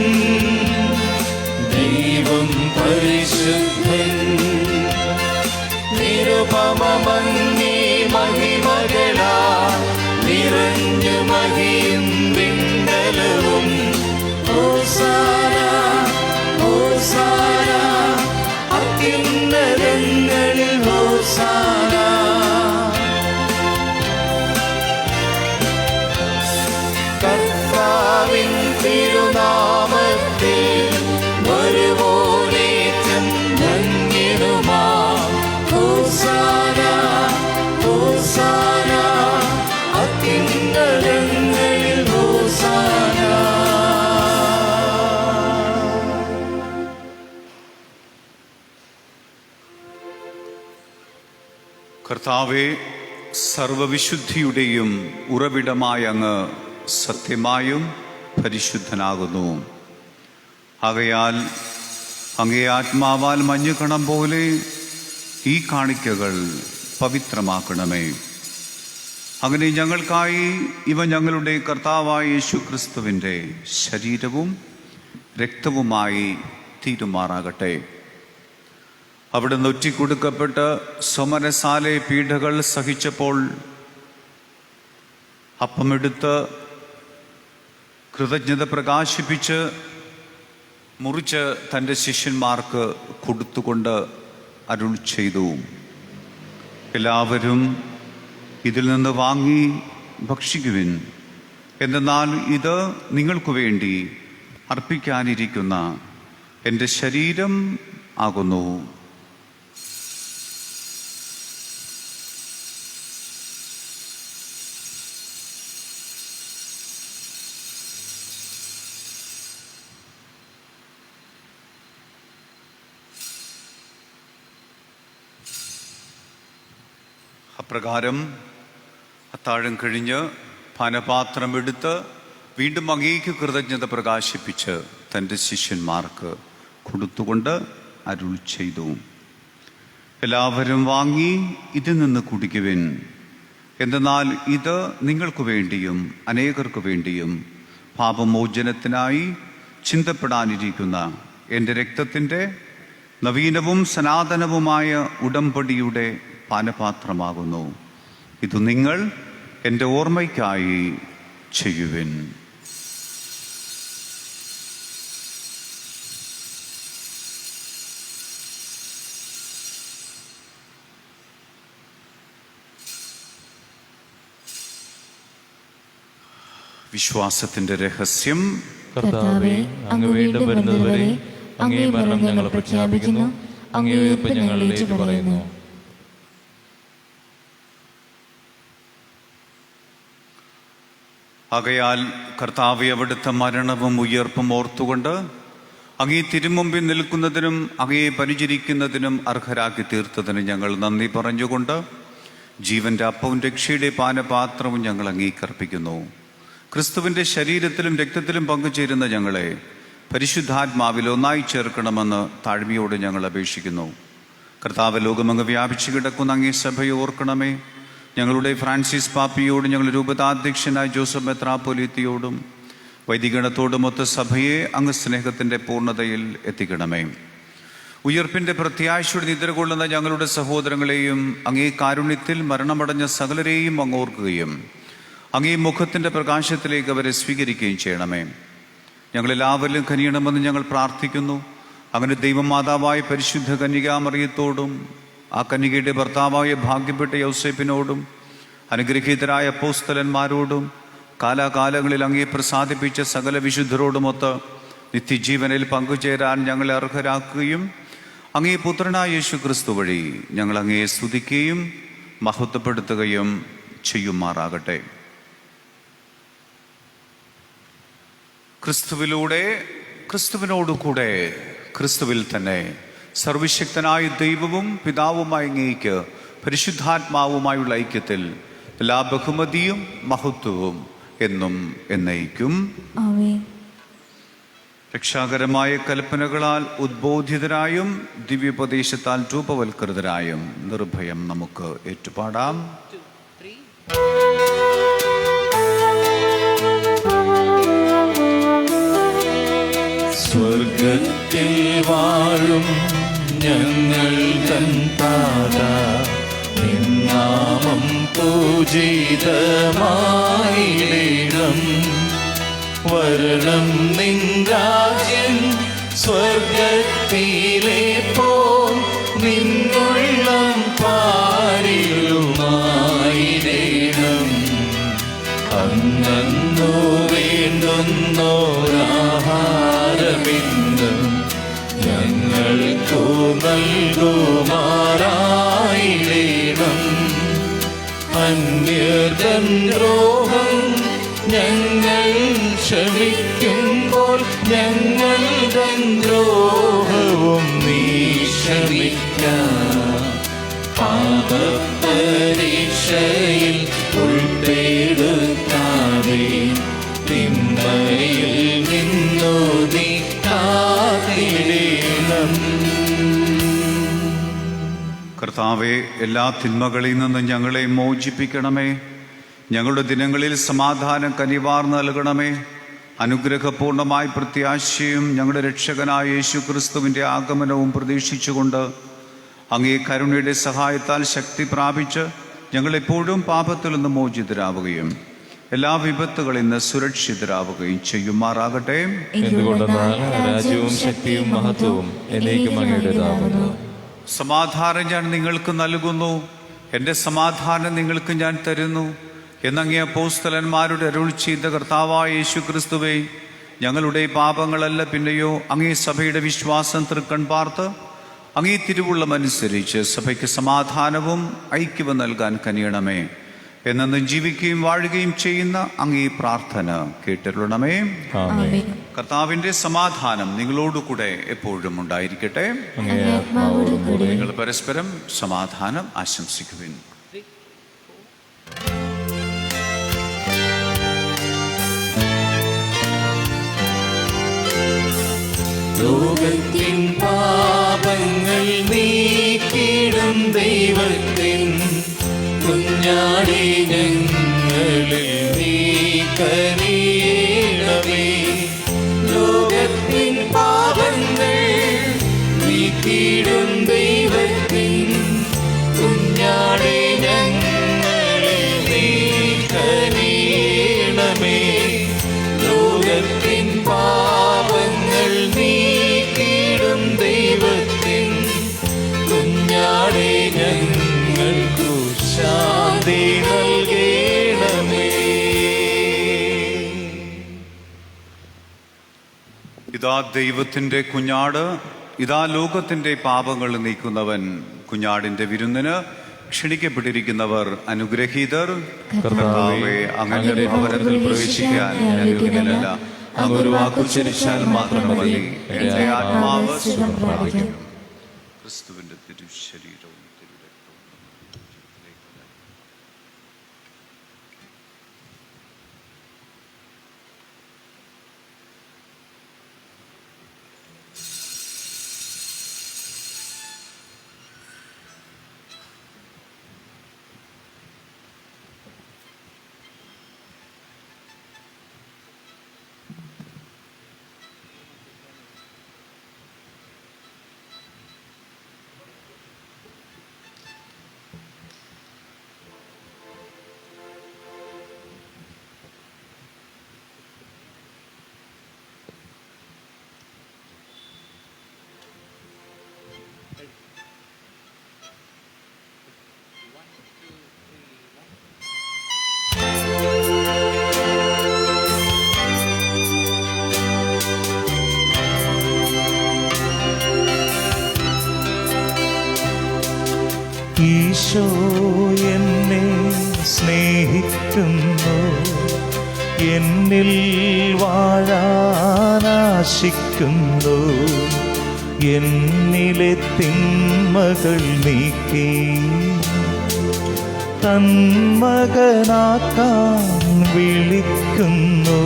ദൈവം പരിശുദ്ധൻ. നിരുപമമങ്ങേ മഹിമകളാ നിറഞ്ഞു മഹിയും വിണ്ടലവും. ഹോസാന ഹോസാന അത്യുന്നതങ്ങളിൽ ഹോസാന. കർത്താവിൻ തിരുനാമത്തിൽ വരുവോനേറ്റം ധന്യനുമാ. ഹോസാന ഹോസാന അത്യുന്നതങ്ങളിൽ ഹോസാന. കർത്താവേ, സർവവിശുദ്ധിയുടെയും ഉറവിടമായ അങ്ങ് സത്യമായും പരിശുദ്ധനാകുന്നു. ആകയാൽ അങ്ങേ ആത്മാവാൽ മഞ്ഞുകണം പോലെ ഈ കാണിക്കകൾ പവിത്രമാക്കണമേ. അങ്ങനെ ഞങ്ങൾക്കായി ഇവ ഞങ്ങളുടെ കർത്താവായ യേശു ക്രിസ്തുവിൻ്റെ ശരീരവും രക്തവുമായി തീരുമാറാകട്ടെ. അവിടെ നൊറ്റിക്കൊടുക്കപ്പെട്ട് സമരസാലെ പീഡകൾ സഹിച്ചപ്പോൾ അപ്പമെടുത്ത് കൃതജ്ഞത പ്രകാശിപ്പിച്ച് മുറിച്ച് തൻ്റെ ശിഷ്യന്മാർക്ക് കൊടുത്തുകൊണ്ട് അരുൾ ചെയ്തു, എല്ലാവരും ഇതിൽ നിന്ന് വാങ്ങി ഭക്ഷിക്കുവിൻ. എന്തെന്നാൽ ഇത് നിങ്ങൾക്ക് വേണ്ടി അർപ്പിക്കാനിരിക്കുന്ന എൻ്റെ ശരീരം ആകുന്നു. അപ്രകാരം അത്താഴം കഴിഞ്ഞ് പാനപാത്രം എടുത്ത് വീണ്ടും അങ്ങേക്ക് കൃതജ്ഞത പ്രകാശിപ്പിച്ച് തൻ്റെ ശിഷ്യന്മാർക്ക് കൊടുത്തുകൊണ്ട് അരുൾ ചെയ്തു, എല്ലാവരും വാങ്ങി ഇതിൽ നിന്ന് കുടിക്കുവിൻ. എന്തെന്നാൽ ഇത് നിങ്ങൾക്ക് വേണ്ടിയും അനേകർക്ക് വേണ്ടിയും പാപമോചനത്തിനായി ചിന്തപ്പെടാനിരിക്കുന്ന എൻ്റെ രക്തത്തിൻ്റെ നവീനവും സനാതനവുമായ ഉടമ്പടിയുടെ പാനപാത്രമാകുന്നു. ഇത് നിങ്ങൾ എൻ്റെ ഓർമ്മയ്ക്കായി ചെയ്യുവിൻ. വിശ്വാസത്തിൻ്റെ രഹസ്യം. കർത്താവേ, അങ്ങ് വീണ്ടും വരുന്നതുവരെ അങ്ങേ മരണം ഞങ്ങൾ പ്രഖ്യാപിക്കുന്നു, അങ്ങേ ഉയിർപ്പ് ഞങ്ങൾ ഏറ്റുപറയുന്നു. ആകയാൽ കർത്താവേ, അവിടുത്തെ മരണവും ഉയർപ്പും ഓർത്തുകൊണ്ട് അങ്ങേ തിരുമുമ്പിൽ നിൽക്കുന്നതിനും അങ്ങയെ പരിചരിക്കുന്നതിനും അർഹരാക്കി തീർത്തതിന് ഞങ്ങൾ നന്ദി പറഞ്ഞുകൊണ്ട് ജീവന്റെ അപ്പവും രക്ഷയുടെ പാനപാത്രവും ഞങ്ങൾ അംഗീകരിപ്പിക്കുന്നു. ക്രിസ്തുവിൻ്റെ ശരീരത്തിലും രക്തത്തിലും പങ്കുചേരുന്ന ഞങ്ങളെ പരിശുദ്ധാത്മാവിൽ ഒന്നായി ചേർക്കണമെന്ന് താഴ്മയോട് ഞങ്ങൾ അപേക്ഷിക്കുന്നു. കർത്താവ്, ലോകമങ്ങ് വ്യാപിച്ചു കിടക്കുന്ന അങ്ങേ സഭയെ ഓർക്കണമേ. ഞങ്ങളുടെ ഫ്രാൻസിസ് പാപ്പിയോടും ഞങ്ങളുടെ രൂപതാധ്യക്ഷനായ ജോസഫ് മെത്രാപ്പൊലീത്തയോടും വൈദികണത്തോടുമൊത്ത സഭയെ അങ്ങ് സ്നേഹത്തിൻ്റെ പൂർണ്ണതയിൽ എത്തിക്കണമേ. ഉയർപ്പിൻ്റെ പ്രത്യാശയോടെ നിദ്രകൊള്ളുന്ന ഞങ്ങളുടെ സഹോദരങ്ങളെയും അങ്ങേ കാരുണ്യത്തിൽ മരണമടഞ്ഞ സകലരെയും അങ്ങ് ഓർക്കുകയും അങ്ങേ മുഖത്തിൻ്റെ പ്രകാശത്തിലേക്ക് അവരെ സ്വീകരിക്കുകയും ചെയ്യണമേ. ഞങ്ങളെല്ലാവരിലും കനിയണമെന്ന് ഞങ്ങൾ പ്രാർത്ഥിക്കുന്നു. അങ്ങനെ ദൈവമാതാവായ പരിശുദ്ധ കന്യകാമറിയത്തോടും ആ കന്യകയുടെ ഭർത്താവായ ഭാഗ്യപ്പെട്ട യൗസേപ്പിനോടും അനുഗ്രഹീതരായ അപ്പോസ്തലന്മാരോടും കാലാകാലങ്ങളിൽ അങ്ങേ പ്രസാദിപ്പിച്ച സകല വിശുദ്ധരോടുമൊത്ത് നിത്യജീവനിൽ പങ്കുചേരാൻ ഞങ്ങളെ അർഹരാക്കുകയും അങ്ങേ പുത്രനായ യേശു ക്രിസ്തു വഴി ഞങ്ങൾ അങ്ങയെ സ്തുതിക്കുകയും മഹത്വപ്പെടുത്തുകയും ചെയ്യുമാറാകട്ടെ. ക്രിസ്തുവിലൂടെ, ക്രിസ്തുവിനോടുകൂടെ, ക്രിസ്തുവിൽ തന്നെ സർവശക്തനായ ദൈവവും പിതാവുമായ അങ്ങേയ്ക്ക് പരിശുദ്ധാത്മാവുമായുള്ള ഐക്യത്തിൽ എല്ലാ ബഹുമതിയും മഹത്വവും എന്നും എന്നേക്കും. ആമേൻ. രക്ഷാകരമായ കൽപ്പനകളാൽ ഉദ്ബോധിതരായും ദിവ്യോപദേശത്താൽ രൂപവൽകൃതരായും നിർഭയം നമുക്ക് ഏറ്റുപാടാം. സ്വർഗത്തിൽ വാഴും ഞങ്ങൾ തൻ താത, നിൻ നാമം പൂജിതമായിടണം. വരണം നിൻ രാജ്യം, സ്വർഗത്തിലെ പോൽ നിന്നുള്ളം പാരിലുമായിടണം. അന്നു വേണ്ടുന്നോരാഹാരമിന്ന് ഞങ്ങൾക്കു നൽകുമാറായിടണം. അന്യതൻ ദ്രോഹം ഞങ്ങൾ ക്ഷമിക്കുമ്പോൾ ഞങ്ങളുടെ ദ്രോഹവും നീ ക്ഷമിക്കാം. പാപപരീക്ഷയിൽ ഉൾപ്പെടുത്താതെ തിന്മയിൽ നിന്നു നീ കാത്തിടണം. കർത്താവെ, എല്ലാ തിന്മകളിൽ നിന്നും ഞങ്ങളെ മോചിപ്പിക്കണമേ. ഞങ്ങളുടെ ദിനങ്ങളിൽ സമാധാനം കനിവാർന്ന് നൽകണമേ. അനുഗ്രഹപൂർണമായ പ്രത്യാശയും ഞങ്ങളുടെ രക്ഷകനായ യേശു ക്രിസ്തുവിൻ്റെ ആഗമനവും പ്രതീക്ഷിച്ചുകൊണ്ട് അങ്ങേ കരുണയുടെ സഹായത്താൽ ശക്തി പ്രാപിച്ച് ഞങ്ങളെപ്പോഴും പാപത്തിൽ നിന്ന് മോചിതരാവുകയും എല്ലാ വിപത്തുകളിൽ നിന്ന് സുരക്ഷിതരാവുകയും ചെയ്യുമാറാകട്ടെ. എന്തുകൊണ്ടെന്നാൽ രാജ്യവും ശക്തിയും മഹത്വവും എന്നേക്കും അങ്ങയുടേതാകുന്നു. സമാധാനം ഞാൻ നിങ്ങൾക്ക് നൽകുന്നു, എൻ്റെ സമാധാനം നിങ്ങൾക്ക് ഞാൻ തരുന്നു എന്നങ്ങേ അപ്പോസ്തലന്മാരുടെ അരുൾ ചെയ്ത കർത്താവായ യേശു ക്രിസ്തുവേ, ഞങ്ങളുടെ പാപങ്ങളല്ല പിന്നെയോ അങ്ങേ സഭയുടെ വിശ്വാസം തൃക്കൺ പാർത്ത് അങ്ങേ തിരുവുള്ളമനുസരിച്ച് സഭയ്ക്ക് സമാധാനവും ഐക്യവും നൽകാൻ കനിയണമേ. എന്നും ജീവിക്കുകയും വാഴുകയും ചെയ്യുന്ന അങ്ങേ പ്രാർത്ഥന കേട്ടിരുളണമേ. ആമേൻ. കർത്താവിൻ്റെ സമാധാനം നിങ്ങളോടുകൂടെ എപ്പോഴും ഉണ്ടായിരിക്കട്ടെ. അങ്ങേ ആത്മാവോടും കൂടെ. നിങ്ങൾ പരസ്പരം സമാധാനം ആശംസിക്കുവിൻ. ലോകത്തിൻ പാപങ്ങൾ നീക്കിടും ദൈവത്തിൻ കുഞ്ഞാടി ഞങ്ങളിൽ നീ കനിയണമേ. ലോകത്തിൻ പാപങ്ങൾ നീക്കിടും ദൈവത്തിൻ കുഞ്ഞാടി ഞങ്ങളിൽ നീ കനിയണമേ. ലോകത്തിൻ പാപങ്ങൾ നീക്കിടും ദൈവത്തിൻ കുഞ്ഞാടി ഞങ്ങൾക്കു ശാന്തി നൽകണമേ. ഇതാ ദൈവത്തിൻ്റെ കുഞ്ഞാട്, ഇതാ ലോകത്തിൻ്റെ പാപങ്ങൾ നീക്കുന്നവൻ. കുഞ്ഞാടിൻ്റെ വിരുന്നിന് ക്ഷണിക്കപ്പെട്ടിരിക്കുന്നവർ അനുഗ്രഹീതർ. കർത്താവേ, അങ്ങയുടെ ഭവനത്തിൽ പ്രവേശിക്കാൻ ഞാൻ യോഗ്യനല്ല. അങ്ങ് ഒരു വാക്കുച്ചരിച്ചാൽ മാത്രം മതി, എൻ്റെ ആത്മാവ് സുഖം പ്രാപിക്കും. ക്രിസ്തുവിന്റെ തിരുശരീരവും തിരുരക്തവും ഈശോ എന്നെ സ്നേഹിക്കുന്നു, എന്നിൽ വാഴാനാശിക്കുന്നു. എന്നിലെ തിന്മകൾ നീക്കി തന്മകനാക്കാൻ വിളിക്കുന്നു.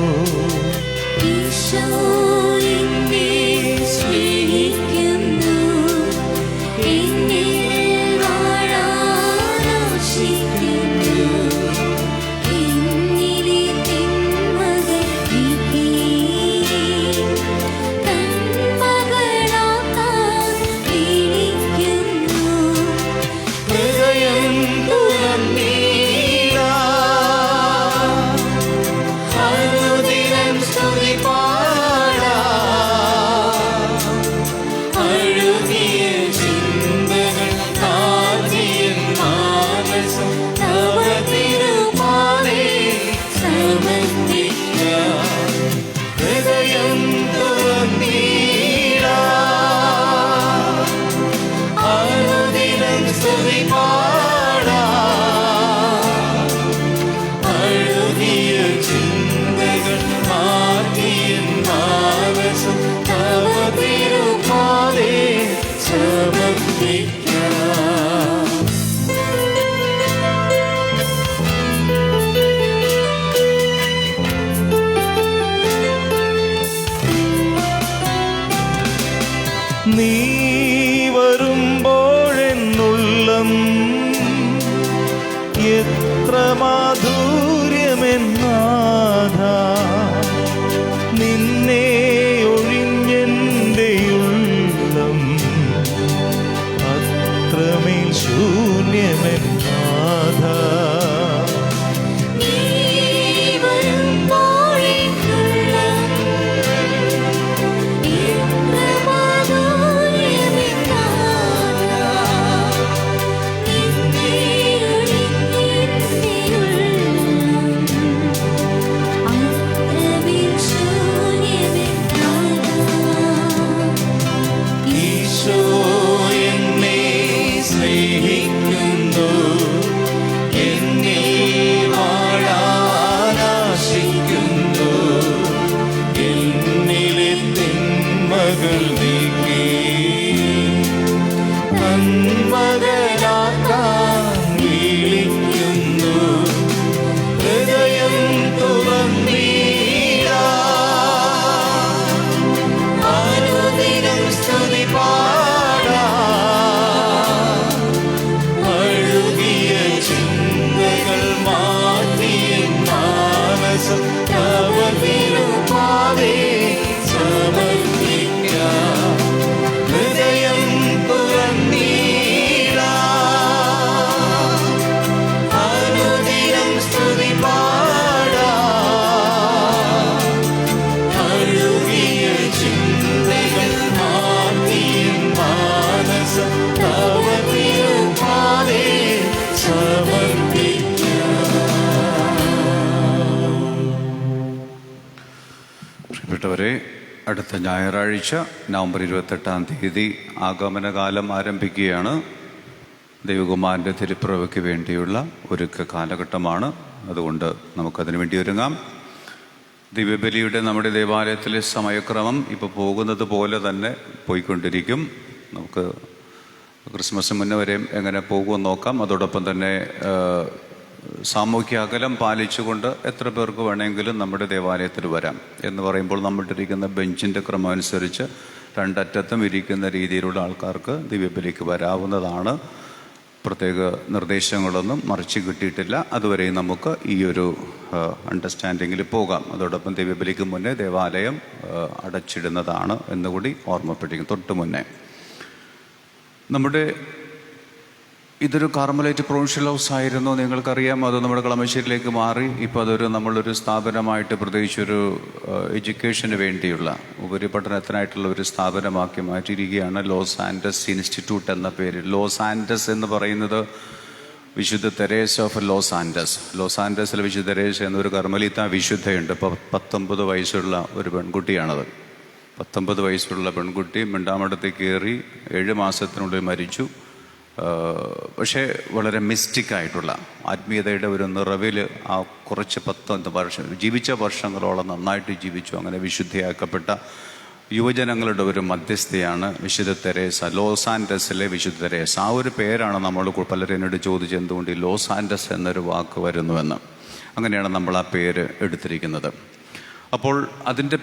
ഈശോ എന്നെ സ്നേഹിക്കുന്നു, എന്നിൽ വാഴാനാശിക്കുന്നു. എന്നിലെ തിന്മകൾ നീക്കി തന്മകനാക്കാൻ വിളിക്കുന്നു. ഹൃദയം തുറന്നീടാം, അനുദിനം സ്തുതി പാടാം. അഴുകിയ ചിന്തകൾ ആദ്യം മാനസം തവ തിരുപാദേ സമർപ്പിക്കാം. ഹൃദയം തുറന്നീടാം, അനുദിനം സ്തുതി പാടാം. അഴുകിയ ചിന്തകൾ മാറ്റിയൻ മാനസം തവ തിരുപാദേ സമർപ്പിക്കാം. നീ വരുമ്പോഴെന്നുള്ളം എത്ര മാധുര്യമെന്നാഥ. നിന്നെ ഒഴിഞ്ഞെൻ്റെ ഉള്ളം അത്രമേൽ ശൂന്യമെന്നാഥ. നീ വരുമ്പോഴെന്നുള്ള എത്ര മാധുര്യമെന്നാഥ. നിന്നെ ഒഴിഞ്ഞെൻ്റെ ഉള്ളം അത്രമേൽ ശൂന്യമെന്നാഥ. ഈശോ എന്നെ സ്നേഹിക്കുന്നു, എന്നിൽ വാഴാനാശിക്കുന്നു. എന്നിലെ തിന്മകൾ നീക്കി തന്മകനാക്കാൻ വിളിക്കുന്നു. ഹൃദയം തുറന്നീടാം, അനുദിനം സ്തുതി പാടാം. അഴുകിയ ചിന്തകൾ മാറ്റിയൻ മാനസം തവ തിരുപാദേ സമർപ്പിക്കാം. ഹൃദയം തുറന്നീടാം, അനുദിനം സ്തുതി പാടാം. അഴുകിയ ചിന്തകൾ മാറ്റിയൻ മാനസം തവ തിരുപാദേ സമർപ്പിക്കാം. പ്രിയപ്പെട്ടവരെ, അടുത്ത ഞായറാഴ്ച നവംബർ 28 ആഗമനകാലം ആരംഭിക്കുകയാണ്. ദൈവകുമാരൻ്റെ തിരുപ്പിറവിക്ക് വേണ്ടിയുള്ള ഒരുക്ക കാലഘട്ടമാണ്. അതുകൊണ്ട് നമുക്കതിനു വേണ്ടി ഒരുങ്ങാം. ദിവ്യബലിയുടെ നമ്മുടെ ദേവാലയത്തിലെ സമയക്രമം ഇപ്പോൾ പോകുന്നത് പോലെ തന്നെ പോയിക്കൊണ്ടിരിക്കും. നമുക്ക് ക്രിസ്മസിന് മുന്നേ വരെയും എങ്ങനെ പോകുമെന്ന് നോക്കാം. അതോടൊപ്പം തന്നെ സാമൂഹ്യ അകലം പാലിച്ചുകൊണ്ട് എത്ര പേർക്ക് വേണമെങ്കിലും നമ്മുടെ ദേവാലയത്തിൽ വരാം എന്ന് പറയുമ്പോൾ നമ്മളിരിക്കുന്ന ബെഞ്ചിൻ്റെ ക്രമം അനുസരിച്ച് രണ്ടറ്റത്തും ഇരിക്കുന്ന രീതിയിലുള്ള ആൾക്കാർക്ക് ദിവ്യബലിക്ക് വരാവുന്നതാണ്. പ്രത്യേക നിർദ്ദേശങ്ങളൊന്നും മറിച്ച് കിട്ടിയിട്ടില്ല. അതുവരെയും നമുക്ക് ഈ ഒരു അണ്ടർസ്റ്റാൻഡിങ്ങിൽ പോകാം. അതോടൊപ്പം ദിവ്യബലിക്ക് മുന്നേ ദേവാലയം അടച്ചിടുന്നതാണ് എന്നുകൂടി ഓർമ്മപ്പെട്ടിരിക്കും. തൊട്ട് മുന്നേ ഇതൊരു കാർമലൈറ്റ് പ്രൊവിൻഷ്യൽ ഹൗസ് ആയിരുന്നു, നിങ്ങൾക്കറിയാം. അത് നമ്മുടെ കളമശ്ശേരിയിലേക്ക് മാറി. ഇപ്പോൾ അതൊരു നമ്മളൊരു സ്ഥാപനമായിട്ട്, പ്രത്യേകിച്ചൊരു എഡ്യൂക്കേഷന് വേണ്ടിയുള്ള ഉപരിപഠനത്തിനായിട്ടുള്ള ഒരു സ്ഥാപനമാക്കി മാറ്റിയിരിക്കുകയാണ്. ലോസ് ആൻഡസ് ഇൻസ്റ്റിറ്റ്യൂട്ട് എന്ന പേര്. ലോസ് ആൻഡസ് എന്ന് പറയുന്നത് വിശുദ്ധ തെരേസ ഓഫ് ലോസ് ആൻഡസ്. ലോസ് ആൻഡസിൽ വിശുദ്ധ തെരേസ എന്നൊരു കർമ്മലീത്ത വിശുദ്ധയുണ്ട്. ഇപ്പോൾ 19 വയസ്സുള്ള ഒരു പെൺകുട്ടിയാണത്. 19 വയസ്സുള്ള പെൺകുട്ടി മിണ്ടാമടത്തേക്ക് കയറി 7 മാസത്തിനുള്ളിൽ മരിച്ചു. പക്ഷേ വളരെ മിസ്റ്റിക്കായിട്ടുള്ള ആത്മീയതയുടെ ഒരു നിറവിൽ ആ കുറച്ച് 10 വർഷം ജീവിച്ച വർഷങ്ങളോളം നന്നായിട്ട് ജീവിച്ചു. അങ്ങനെ വിശുദ്ധയാക്കപ്പെട്ട യുവജനങ്ങളുടെ ഒരു മധ്യസ്ഥയാണ് വിശുദ്ധ തെരേസ. ലോസ് ആൻഡസിലെ വിശുദ്ധ തെരേസ. ആ ഒരു പേരാണ് നമ്മൾ പലരും എന്നോട് ചോദിച്ചത് എന്തുകൊണ്ട് ഈ ലോസ് ആൻഡസ് എന്നൊരു വാക്ക് വരുന്നുവെന്ന്. അങ്ങനെയാണ് നമ്മൾ ആ പേര് എടുത്തിരിക്കുന്നത്. അപ്പോൾ അതിൻ്റെ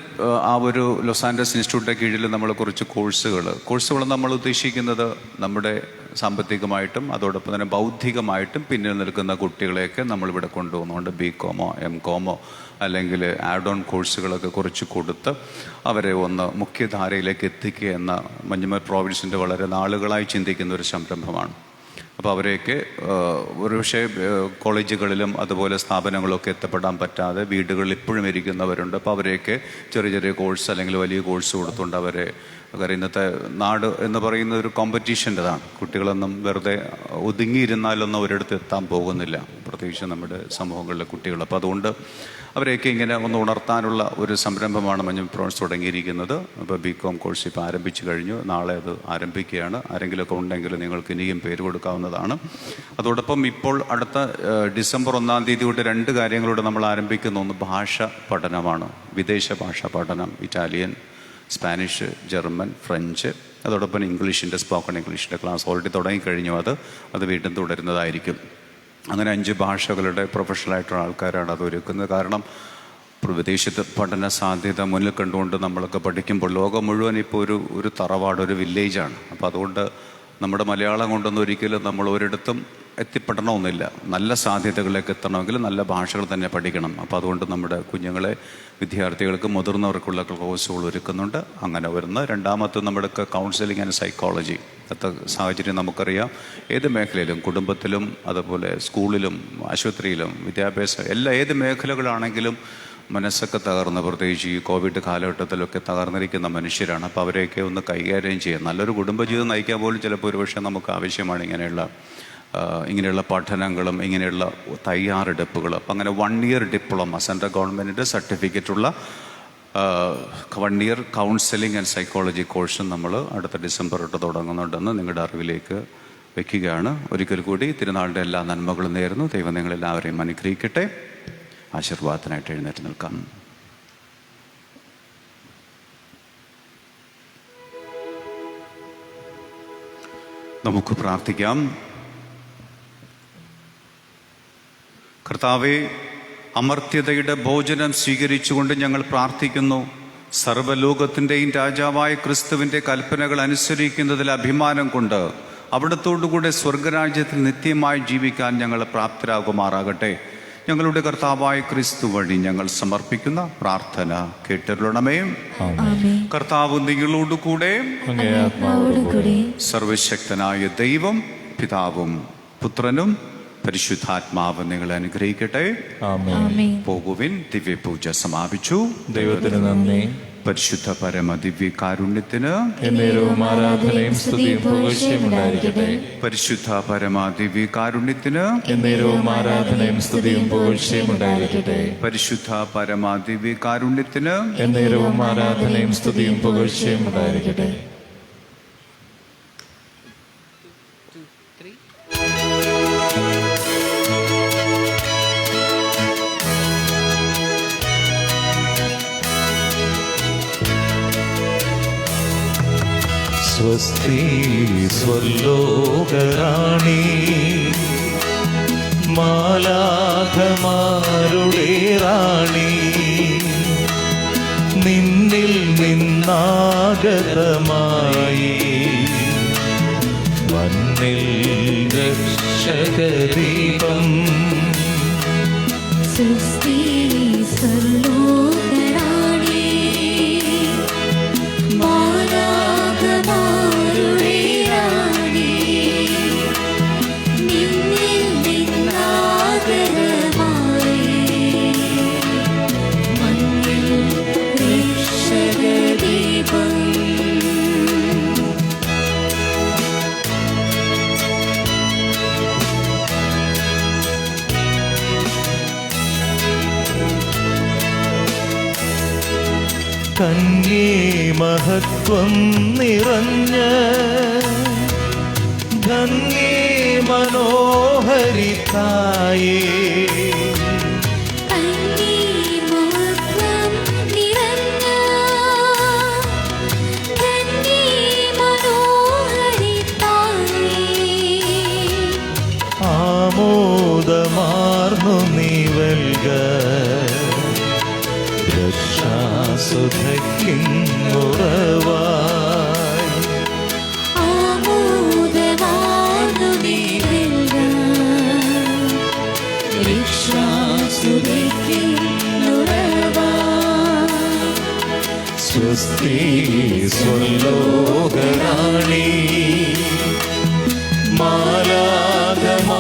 ആ ഒരു ലോസ് ആൻഡസ് ഇൻസ്റ്റിറ്റ്യൂട്ടിൻ്റെ കീഴിൽ നമ്മൾ കുറച്ച് കോഴ്സുകൾ നമ്മൾ ഉദ്ദേശിക്കുന്നത് നമ്മുടെ സാമ്പത്തികമായിട്ടും അതോടൊപ്പം തന്നെ ബൗദ്ധികമായിട്ടും പിന്നിൽ നിൽക്കുന്ന കുട്ടികളെയൊക്കെ നമ്മളിവിടെ കൊണ്ടുപോകുന്നുണ്ട്. BCom MCom അല്ലെങ്കിൽ ആഡ് ഓൺ കോഴ്സുകളൊക്കെ കുറച്ച് കൊടുത്ത് അവരെ ഒന്ന് മുഖ്യധാരയിലേക്ക് എത്തിക്കുക എന്ന മഞ്ഞുമൽ പ്രോവിൻസിൻ്റെ വളരെ നാളുകളായി ചിന്തിക്കുന്ന ഒരു സംരംഭമാണ്. അപ്പോൾ അവരെയൊക്കെ ഒരുപക്ഷെ കോളേജുകളിലും അതുപോലെ സ്ഥാപനങ്ങളൊക്കെ എത്തപ്പെടാൻ പറ്റാതെ വീടുകളിൽ ഇപ്പോഴും ഇരിക്കുന്നവരുണ്ട്. അപ്പോൾ അവരെയൊക്കെ ചെറിയ ചെറിയ കോഴ്സ് അല്ലെങ്കിൽ വലിയ കോഴ്സ് കൊടുത്തുകൊണ്ട് അവരെ, കാരണം ഇന്നത്തെ നാട് എന്ന് പറയുന്ന ഒരു കോമ്പറ്റീഷൻ്റെതാണ്. കുട്ടികളൊന്നും വെറുതെ ഒതുങ്ങിയിരുന്നാലൊന്നും ഒരിടത്ത് എത്താൻ പോകുന്നില്ല, പ്രത്യേകിച്ച് നമ്മുടെ സമൂഹങ്ങളിലെ കുട്ടികൾ. അപ്പോൾ അതുകൊണ്ട് അവരെയൊക്കെ ഇങ്ങനെ ഒന്ന് ഉണർത്താനുള്ള ഒരു സംരംഭമാണ് മഞ്ഞുമൽ പ്രോവിൻസ് തുടങ്ങിയിരിക്കുന്നത്. അപ്പോൾ BCom കോഴ്സ് ഇപ്പോൾ ആരംഭിച്ചു കഴിഞ്ഞു. നാളെ അത് ആരംഭിക്കുകയാണ്. ആരെങ്കിലുമൊക്കെ ഉണ്ടെങ്കിൽ നിങ്ങൾക്ക് ഇനിയും പേര് കൊടുക്കാവുന്നതാണ്. അതോടൊപ്പം ഇപ്പോൾ അടുത്ത ഡിസംബർ 1-ാം തീയതി തൊട്ട് 2 കാര്യങ്ങളോട് നമ്മൾ ആരംഭിക്കുന്ന ഒന്ന് ഭാഷ പഠനമാണ്. വിദേശ ഭാഷാ പഠനം. ഇറ്റാലിയൻ, സ്പാനിഷ്, ജർമ്മൻ, ഫ്രഞ്ച്, അതോടൊപ്പം ഇംഗ്ലീഷിൻ്റെ സ്പോക്കൺ ഇംഗ്ലീഷിൻ്റെ ക്ലാസ് ഓൾറെഡി തുടങ്ങിക്കഴിഞ്ഞു. അത് വീണ്ടും തുടരുന്നതായിരിക്കും. അങ്ങനെ 5 ഭാഷകളുടെ പ്രൊഫഷണലായിട്ടുള്ള ആൾക്കാരാണ് അത് ഒരുക്കുന്നത്. കാരണം വിദേശത്ത് പഠന സാധ്യത മുന്നിൽ കണ്ടുകൊണ്ട് നമ്മളൊക്കെ പഠിക്കുമ്പോൾ ലോകം മുഴുവൻ ഇപ്പോൾ ഒരു തറവാട്, ഒരു വില്ലേജാണ്. അപ്പോൾ അതുകൊണ്ട് നമ്മുടെ മലയാളം കൊണ്ടൊന്നും ഒരിക്കലും നമ്മൾ ഒരിടത്തും എത്തിപ്പെടണമെന്നില്ല. നല്ല സാധ്യതകളിലേക്ക് എത്തണമെങ്കിൽ നല്ല ഭാഷകൾ തന്നെ പഠിക്കണം. അപ്പോൾ അതുകൊണ്ട് നമ്മുടെ കുഞ്ഞുങ്ങളെ, വിദ്യാർത്ഥികൾക്ക്, മുതിർന്നവർക്കുള്ള കോഴ്സുകൾ ഒരുക്കുന്നുണ്ട്. അങ്ങനെ വരുന്ന രണ്ടാമത്തെ നമ്മുടെ കൗൺസിലിംഗ് ആൻഡ് സൈക്കോളജി. ഇന്നത്തെ സാഹചര്യം നമുക്കറിയാം. ഏത് മേഖലയിലും, കുടുംബത്തിലും അതുപോലെ സ്കൂളിലും ആശുപത്രിയിലും വിദ്യാഭ്യാസം ഏത് മേഖലകളാണെങ്കിലും മനസ്സൊക്കെ തകർന്ന്, പ്രത്യേകിച്ച് ഈ കോവിഡ് കാലഘട്ടത്തിലൊക്കെ തകർന്നിരിക്കുന്ന മനുഷ്യരാണ്. അപ്പോൾ അവരെയൊക്കെ ഒന്ന് കൈകാര്യം ചെയ്യാം. നല്ലൊരു കുടുംബജീവിതം നയിക്കാൻ പോലും ചിലപ്പോൾ ഒരുപക്ഷെ നമുക്ക് ആവശ്യമാണ് ഇങ്ങനെയുള്ള പഠനങ്ങളും ഇങ്ങനെയുള്ള തയ്യാറെടുപ്പുകളും. അപ്പം അങ്ങനെ 1 ഇയർ ഡിപ്ലോമ, സെൻട്രൽ ഗവൺമെൻറ്റിൻ്റെ സർട്ടിഫിക്കറ്റുള്ള 1 ഇയർ കൗൺസിലിംഗ് ആൻഡ് സൈക്കോളജി കോഴ്സും നമ്മൾ അടുത്ത ഡിസംബർ തൊട്ട് തുടങ്ങുന്നുണ്ടെന്ന് നിങ്ങളുടെ അറിവിലേക്ക് വയ്ക്കുകയാണ്. ഒരിക്കൽ കൂടി തിരുനാളിൻ്റെ എല്ലാ നന്മകളും നേരുന്നു. ദൈവം നിങ്ങളെല്ലാവരെയും അനുഗ്രഹിക്കട്ടെ. ആശീർവാദത്തിനായിട്ട് എഴുന്നേറ്റ് നിൽക്കാം. നമുക്ക് പ്രാർത്ഥിക്കാം. കർത്താവേ, അമർത്യതയുടെ ഭോജനം സ്വീകരിച്ചുകൊണ്ട് ഞങ്ങൾ പ്രാർത്ഥിക്കുന്നു. സർവ്വലോകത്തിൻ്റെയും രാജാവായ ക്രിസ്തുവിൻ്റെ കൽപ്പനകൾ അനുസരിക്കുന്നതിൽ അഭിമാനം കൊണ്ട് അവിടത്തോടുകൂടെ സ്വർഗരാജ്യത്തിൽ നിത്യമായി ജീവിക്കാൻ ഞങ്ങൾ പ്രാപ്തരാകുമാറാകട്ടെ. ഞങ്ങളുടെ കർത്താവായ ക്രിസ്തു വഴി ഞങ്ങൾ സമർപ്പിക്കുന്ന പ്രാർത്ഥന കേട്ടരുളണമേ. കർത്താവ് നിങ്ങളോടുകൂടെ. സർവശക്തനായ ദൈവം പിതാവും പുത്രനും പരിശുദ്ധാത്മാവ് നിങ്ങളെ അനുഗ്രഹിക്കട്ടെ. പോകുവിൻ. ദിവ്യപൂജ സമാപിച്ചു. ദൈവത്തിന് നന്ദി. പരിശുദ്ധ പരമ ദിവ്യ കാരുണ്യത്തിന് എന്നേരവും ആരാധനയും സ്തുതിയും പുകഴ്ചയും ഉണ്ടായിരിക്കട്ടെ. പരിശുദ്ധ പരമ ദിവ്യ കാരുണ്യത്തിന് എന്നേരവും ആരാധനയും സ്തുതിയും പുകഴ്ചയും ഉണ്ടായിരിക്കട്ടെ. പരിശുദ്ധ പരമ ദിവ്യ കാരുണ്യത്തിന് എന്നേരവും ആരാധനയും സ്തുതിയും പുകഴ്ചയും ഉണ്ടായിരിക്കട്ടെ. സ്വസ്തി സ്വലോകറാണി മാലാഖമാരുടെ റാണി നിന്നിൽ നിന്നാഗതമായി മണ്ണിൽ രക്ഷകദീപം സ്വസ്തി സർലോകരാണി മാലാഖമാരുടെ റാണി നിന്നിൽ നിന്നാഗതമായി മണ്ണിൽ രക്ഷകദീപം കന്യേ മഹത്വം നിറഞ്ഞ ധന്യേ മനോഹരിതായേ കന്യമഹത്വം നിറഞ്ഞ കന്യമനോഹരിതായേ ആമോദമാർന്നു നീവൽക രക്ഷാസുധയ്ക്കുറവായി ആമോദമാർന്നു നീവൽക രക്ഷാസുധയ്ക്കുറവായി സ്വസ്തി സ്വലോകരാണി മാലാഖമാരുടെ